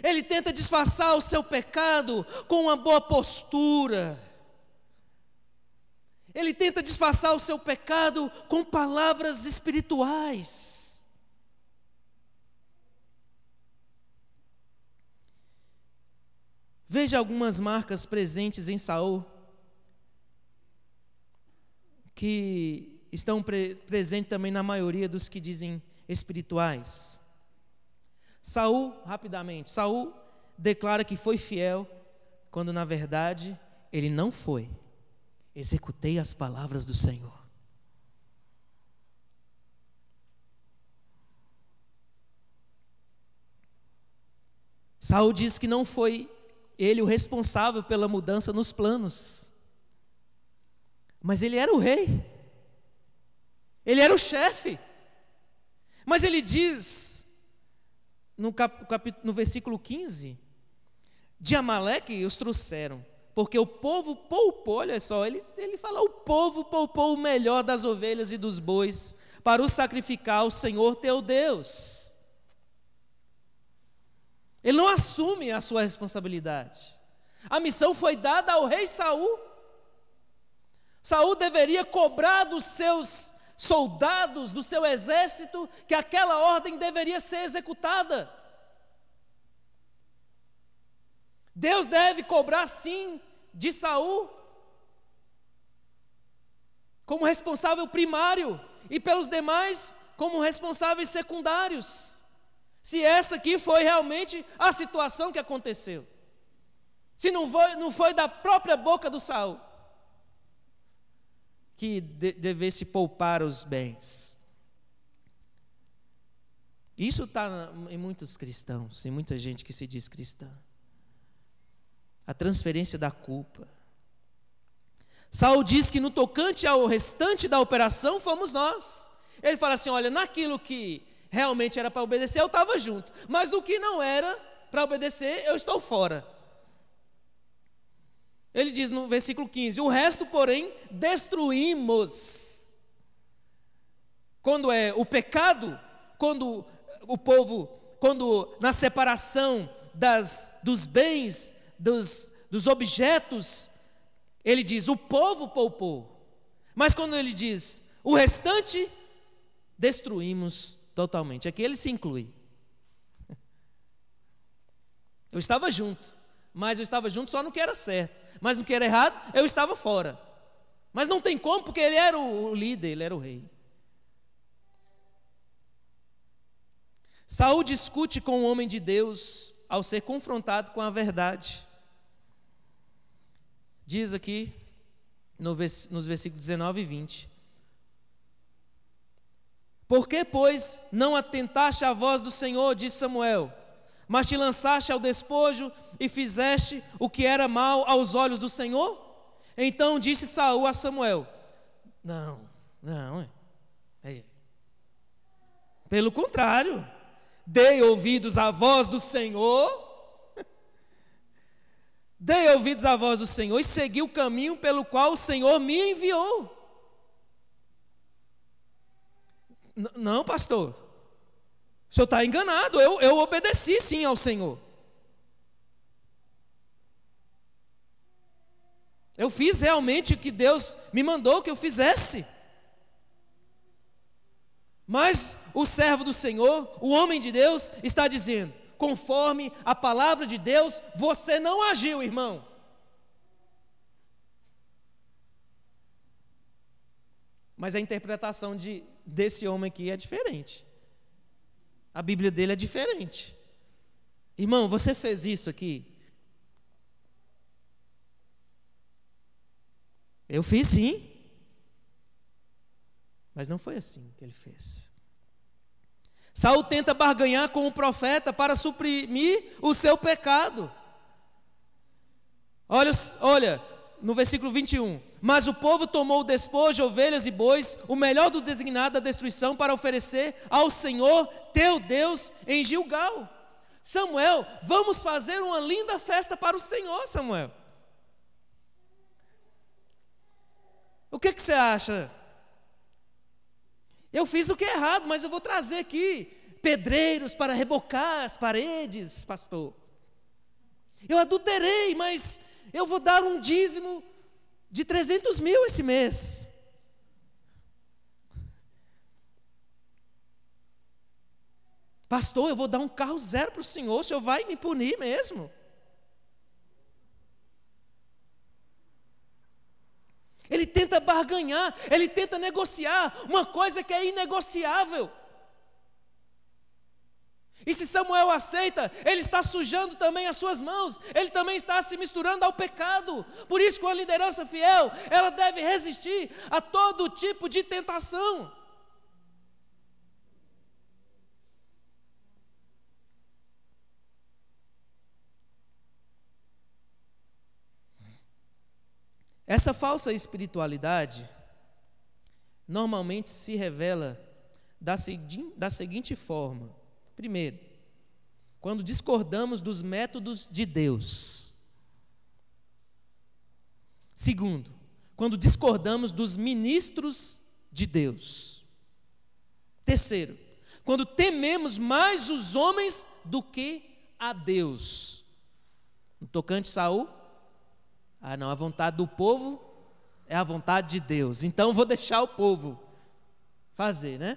Ele tenta disfarçar o seu pecado com uma boa postura. Ele tenta disfarçar o seu pecado com palavras espirituais. Veja algumas marcas presentes em Saul, que estão presentes também na maioria dos que dizem espirituais. Saul, rapidamente, Saul declara que foi fiel, quando na verdade ele não foi. Executei as palavras do Senhor. Saul diz que não foi ele o responsável pela mudança nos planos, mas ele era o rei, ele era o chefe. Mas ele diz no versículo 15: de Amaleque os trouxeram, porque o povo poupou, olha só, ele fala, o povo poupou o melhor das ovelhas e dos bois para o sacrificar ao Senhor teu Deus. Ele não assume a sua responsabilidade. A missão foi dada ao rei Saul. Saul deveria cobrar dos seus soldados, do seu exército, que aquela ordem deveria ser executada. Deus deve cobrar sim de Saul, como responsável primário, e pelos demais como responsáveis secundários, se essa aqui foi realmente a situação que aconteceu, se não foi da própria boca do Saul que devesse poupar os bens. Isso está em muitos cristãos, em muita gente que se diz cristã. A transferência da culpa. Saul diz que no tocante ao restante da operação fomos nós. Ele fala assim, olha, naquilo que realmente era para obedecer eu estava junto, mas do que não era para obedecer eu estou fora. Ele diz no versículo 15, o resto porém destruímos. Quando é o pecado, quando o povo, quando na separação dos bens, dos objetos, ele diz, o povo poupou. Mas quando ele diz, o restante, destruímos totalmente. Aqui ele se inclui. Eu estava junto, mas eu estava junto só no que era certo. Mas no que era errado, eu estava fora. Mas não tem como, porque ele era o líder, ele era o rei. Saul discute com o homem de Deus ao ser confrontado com a verdade. Diz aqui, nos versículos 19 e 20. Por que, pois, não atentaste à voz do Senhor, disse Samuel, mas te lançaste ao despojo e fizeste o que era mal aos olhos do Senhor? Então disse Saul a Samuel, não, pelo contrário, dei ouvidos à voz do Senhor, dei ouvidos à voz do Senhor e segui o caminho pelo qual o Senhor me enviou. Não, pastor, o senhor está enganado, eu obedeci sim ao Senhor. Eu fiz realmente o que Deus me mandou que eu fizesse. Mas o servo do Senhor, o homem de Deus, está dizendo, conforme a palavra de Deus, você não agiu, irmão. Mas a interpretação desse homem aqui é diferente. A Bíblia dele é diferente. Irmão, você fez isso aqui? Eu fiz sim. Mas não foi assim que ele fez. Saul tenta barganhar com o profeta para suprimir o seu pecado. Olha, no versículo 21. Mas o povo tomou o despojo, ovelhas e bois, o melhor do designado da destruição, para oferecer ao Senhor teu Deus em Gilgal. Samuel, vamos fazer uma linda festa para o Senhor, Samuel. O que você acha? Eu fiz o que é errado, mas eu vou trazer aqui pedreiros para rebocar as paredes, pastor. Eu adulterei, mas eu vou dar um dízimo de 300 mil esse mês. Pastor, eu vou dar um carro zero para o senhor vai me punir mesmo? Ele tenta barganhar, ele tenta negociar uma coisa que é inegociável. E se Samuel aceita, ele está sujando também as suas mãos, ele também está se misturando ao pecado. Por isso que uma liderança fiel, ela deve resistir a todo tipo de tentação. Essa falsa espiritualidade normalmente se revela da seguinte forma. Primeiro, quando discordamos dos métodos de Deus. Segundo, quando discordamos dos ministros de Deus. Terceiro, quando tememos mais os homens do que a Deus. No tocante Saul, não, a vontade do povo é a vontade de Deus, então vou deixar o povo fazer, né?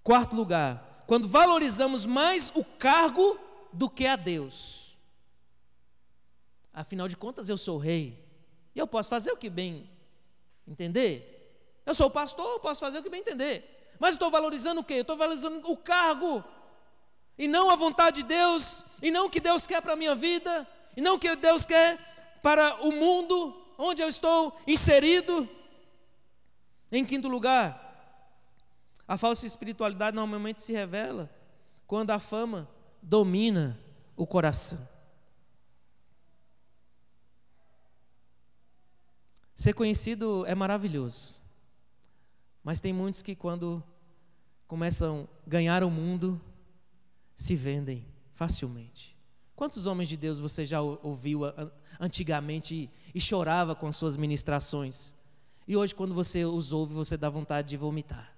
Quarto lugar, quando valorizamos mais o cargo do que a Deus. Afinal de contas, eu sou rei, e eu posso fazer o que bem entender. Eu sou pastor, eu posso fazer o que bem entender. Mas estou valorizando o quê? Eu estou valorizando o cargo, e não a vontade de Deus, e não o que Deus quer para a minha vida, e não o que Deus quer para o mundo onde eu estou inserido. Em quinto lugar, a falsa espiritualidade normalmente se revela quando a fama domina o coração. Ser conhecido é maravilhoso, mas tem muitos que quando começam a ganhar o mundo, se vendem facilmente. Quantos homens de Deus você já ouviu antigamente e chorava com as suas ministrações? E hoje quando você os ouve, você dá vontade de vomitar.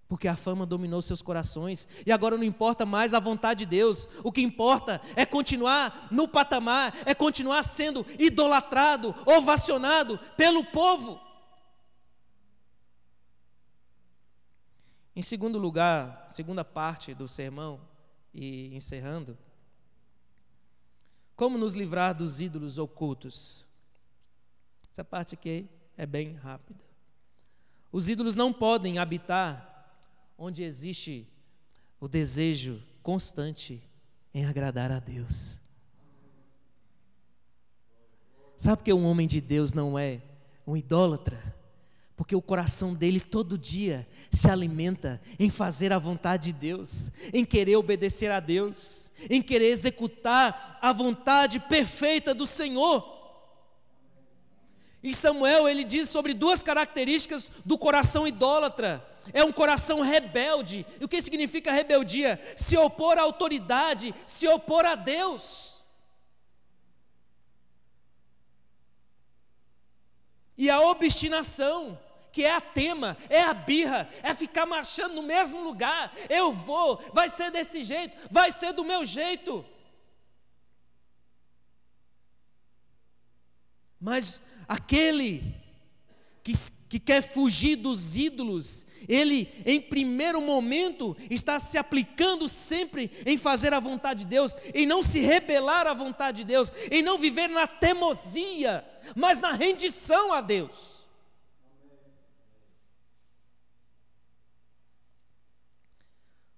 Porque a fama dominou seus corações, e agora não importa mais a vontade de Deus, o que importa é continuar no patamar, é continuar sendo idolatrado, ovacionado pelo povo. Em segundo lugar, segunda parte do sermão, e encerrando, como nos livrar dos ídolos ocultos? Essa parte aqui é bem rápida. Os ídolos não podem habitar onde existe o desejo constante em agradar a Deus. Sabe por que um homem de Deus não é um idólatra? Porque o coração dele todo dia se alimenta em fazer a vontade de Deus, em querer obedecer a Deus, em querer executar a vontade perfeita do Senhor. Em Samuel ele diz sobre duas características do coração idólatra. É um coração rebelde. E o que significa rebeldia? Se opor à autoridade, se opor a Deus. E a obstinação, que é a tema, é a birra, é ficar marchando no mesmo lugar. Eu vou, vai ser desse jeito, vai ser do meu jeito. Mas aquele que quer fugir dos ídolos, ele em primeiro momento está se aplicando sempre em fazer a vontade de Deus, em não se rebelar à vontade de Deus, em não viver na teimosia, mas na rendição a Deus.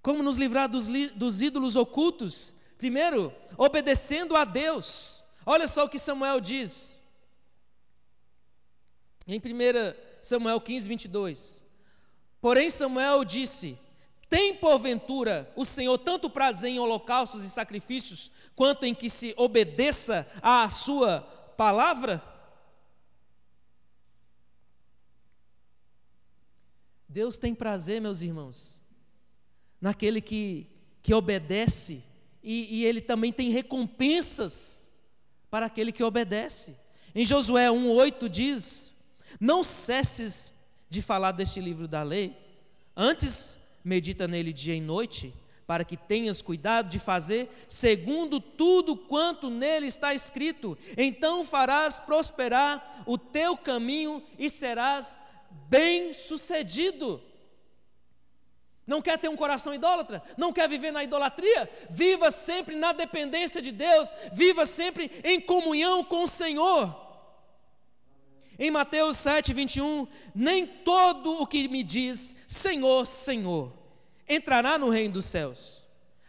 Como nos livrar dos ídolos ocultos? Primeiro, obedecendo a Deus. Olha só o que Samuel diz. Em 1 Samuel 15, 22. Porém Samuel disse: tem porventura o Senhor tanto prazer em holocaustos e sacrifícios, quanto em que se obedeça à sua palavra? Deus tem prazer, meus irmãos, naquele que obedece, e Ele também tem recompensas para aquele que obedece. Em Josué 1,8 diz: não cesses de falar deste livro da lei, antes medita nele dia e noite, para que tenhas cuidado de fazer segundo tudo quanto nele está escrito, então farás prosperar o teu caminho e serás bem-sucedido. Não quer ter um coração idólatra? Não quer viver na idolatria? Viva sempre na dependência de Deus, viva sempre em comunhão com o Senhor. Em Mateus 7, 21, nem todo o que me diz Senhor, Senhor, entrará no reino dos céus,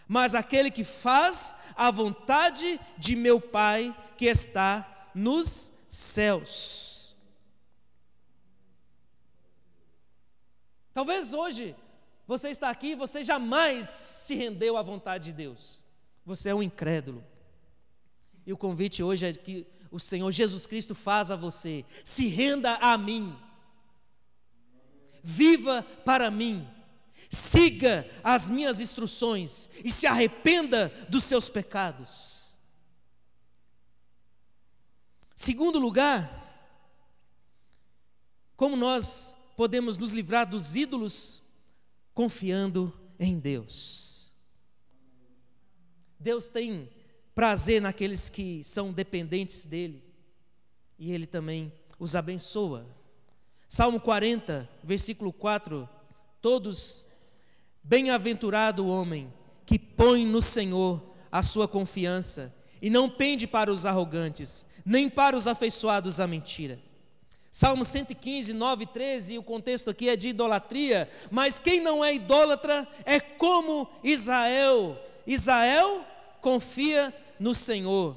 mas aquele que faz a vontade de meu Pai que está nos céus. Talvez hoje você está aqui e você jamais se rendeu à vontade de Deus. Você é um incrédulo. E o convite hoje é que o Senhor Jesus Cristo faz a você: se renda a mim, viva para mim, siga as minhas instruções e se arrependa dos seus pecados. Segundo lugar, como nós podemos nos livrar dos ídolos? Confiando em Deus. Deus tem prazer naqueles que são dependentes dEle, e Ele também os abençoa. Salmo 40, versículo 4, todos: bem-aventurado o homem que põe no Senhor a sua confiança, e não pende para os arrogantes, nem para os afeiçoados à mentira. Salmo 115, 9 e 13, o contexto aqui é de idolatria, mas quem não é idólatra é como Israel. Israel confia no Senhor,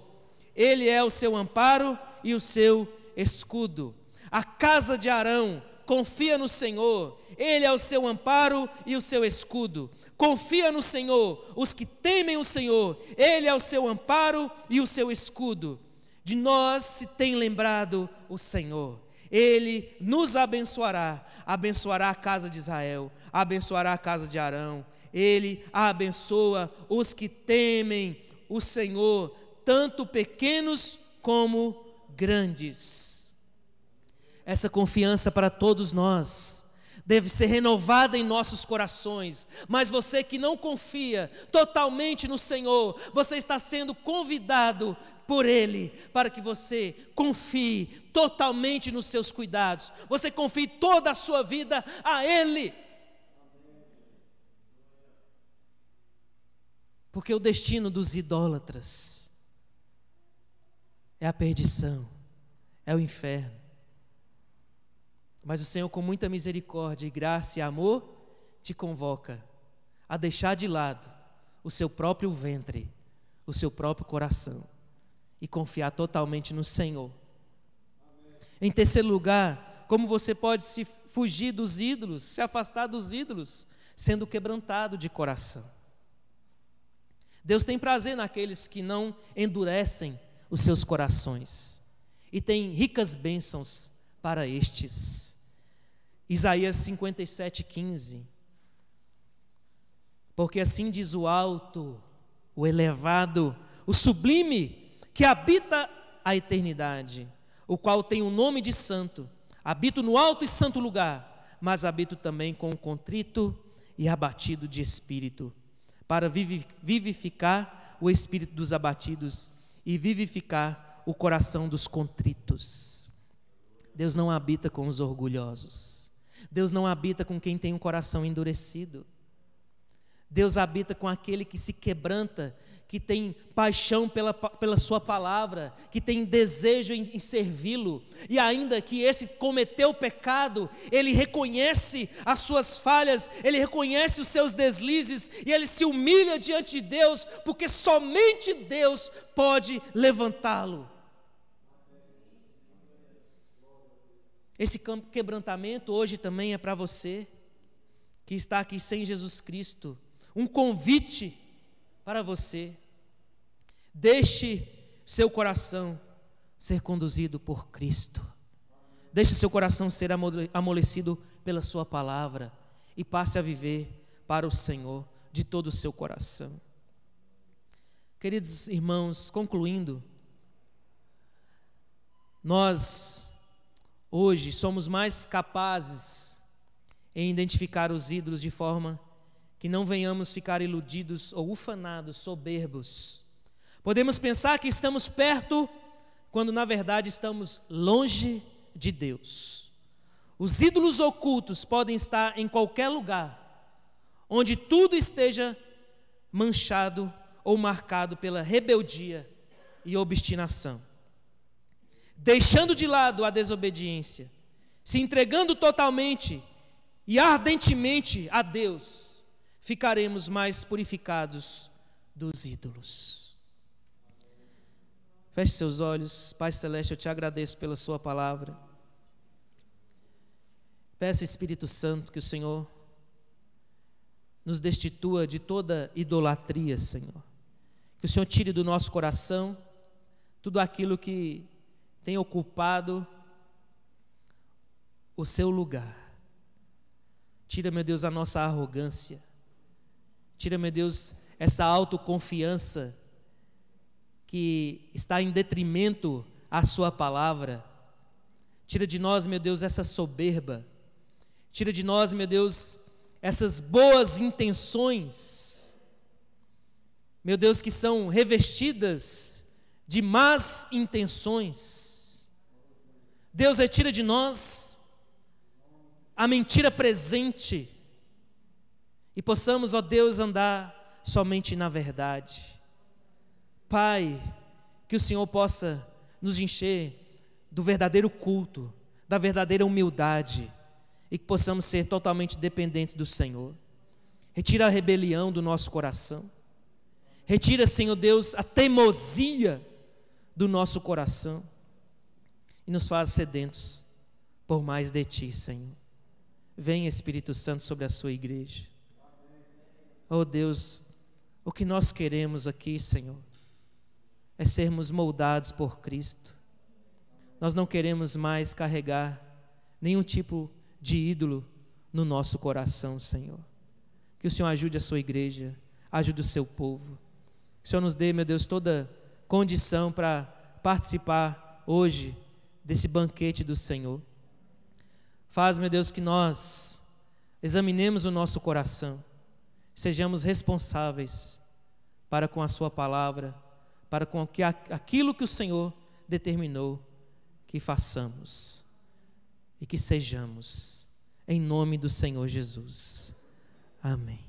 Ele é o seu amparo e o seu escudo. A casa de Arão confia no Senhor, Ele é o seu amparo e o seu escudo. Confia no Senhor, os que temem o Senhor, Ele é o seu amparo e o seu escudo. De nós se tem lembrado o Senhor, Ele nos abençoará, abençoará a casa de Israel, abençoará a casa de Arão. Ele abençoa os que temem o Senhor, tanto pequenos como grandes. Essa confiança para todos nós deve ser renovada em nossos corações. Mas você que não confia totalmente no Senhor, você está sendo convidado por Ele, para que você confie totalmente nos seus cuidados, você confie toda a sua vida a Ele. Porque o destino dos idólatras é a perdição, é o inferno. Mas o Senhor, com muita misericórdia, graça e amor, te convoca a deixar de lado o seu próprio ventre, o seu próprio coração, e confiar totalmente no Senhor. Em terceiro lugar, como você pode se fugir dos ídolos, se afastar dos ídolos, sendo quebrantado de coração. Deus tem prazer naqueles que não endurecem os seus corações, e tem ricas bênçãos para estes. Isaías 57:15. Porque assim diz o alto, o elevado, o sublime, que habita a eternidade, o qual tem o nome de santo. Habito no alto e santo lugar, mas habito também com o contrito e abatido de espírito, para vivificar o espírito dos abatidos e vivificar o coração dos contritos. Deus não habita com os orgulhosos. Deus não habita com quem tem um coração endurecido. Deus habita com aquele que se quebranta, que tem paixão pela sua palavra, que tem desejo em servi-lo, e ainda que esse cometeu pecado, ele reconhece as suas falhas, ele reconhece os seus deslizes, e ele se humilha diante de Deus, porque somente Deus pode levantá-lo. Esse quebrantamento hoje também é para você, que está aqui sem Jesus Cristo, um convite para você. Deixe seu coração ser conduzido por Cristo. Deixe seu coração ser amolecido pela sua palavra e passe a viver para o Senhor de todo o seu coração. Queridos irmãos, concluindo, nós hoje somos mais capazes em identificar os ídolos de forma que não venhamos ficar iludidos ou ufanados, soberbos. Podemos pensar que estamos perto, quando na verdade estamos longe de Deus. Os ídolos ocultos podem estar em qualquer lugar, onde tudo esteja manchado ou marcado pela rebeldia e obstinação. Deixando de lado a desobediência, se entregando totalmente e ardentemente a Deus, ficaremos mais purificados dos ídolos. Feche seus olhos. Pai Celeste, eu te agradeço pela sua palavra. Peço, Espírito Santo, que o Senhor nos destitua de toda idolatria, Senhor. Que o Senhor tire do nosso coração tudo aquilo que tem ocupado o seu lugar. Tira, meu Deus, a nossa arrogância. Tira, meu Deus, essa autoconfiança que está em detrimento a sua palavra. Tira de nós, meu Deus, essa soberba. Tira de nós, meu Deus, essas boas intenções, meu Deus, que são revestidas de más intenções. Deus, retira de nós a mentira presente e possamos, ó Deus, andar somente na verdade. Pai, que o Senhor possa nos encher do verdadeiro culto, da verdadeira humildade, e que possamos ser totalmente dependentes do Senhor. Retira a rebelião do nosso coração. Retira, Senhor Deus, a teimosia do nosso coração e nos faz sedentos por mais de Ti, Senhor. Vem, Espírito Santo, sobre a sua igreja. Oh Deus, o que nós queremos aqui, Senhor, é sermos moldados por Cristo. Nós não queremos mais carregar nenhum tipo de ídolo no nosso coração, Senhor. Que o Senhor ajude a sua igreja, ajude o seu povo. Que o Senhor nos dê, meu Deus, toda condição para participar hoje desse banquete do Senhor. Faz, meu Deus, que nós examinemos o nosso coração, sejamos responsáveis para com a sua palavra, para com aquilo que o Senhor determinou que façamos e que sejamos, em nome do Senhor Jesus. Amém.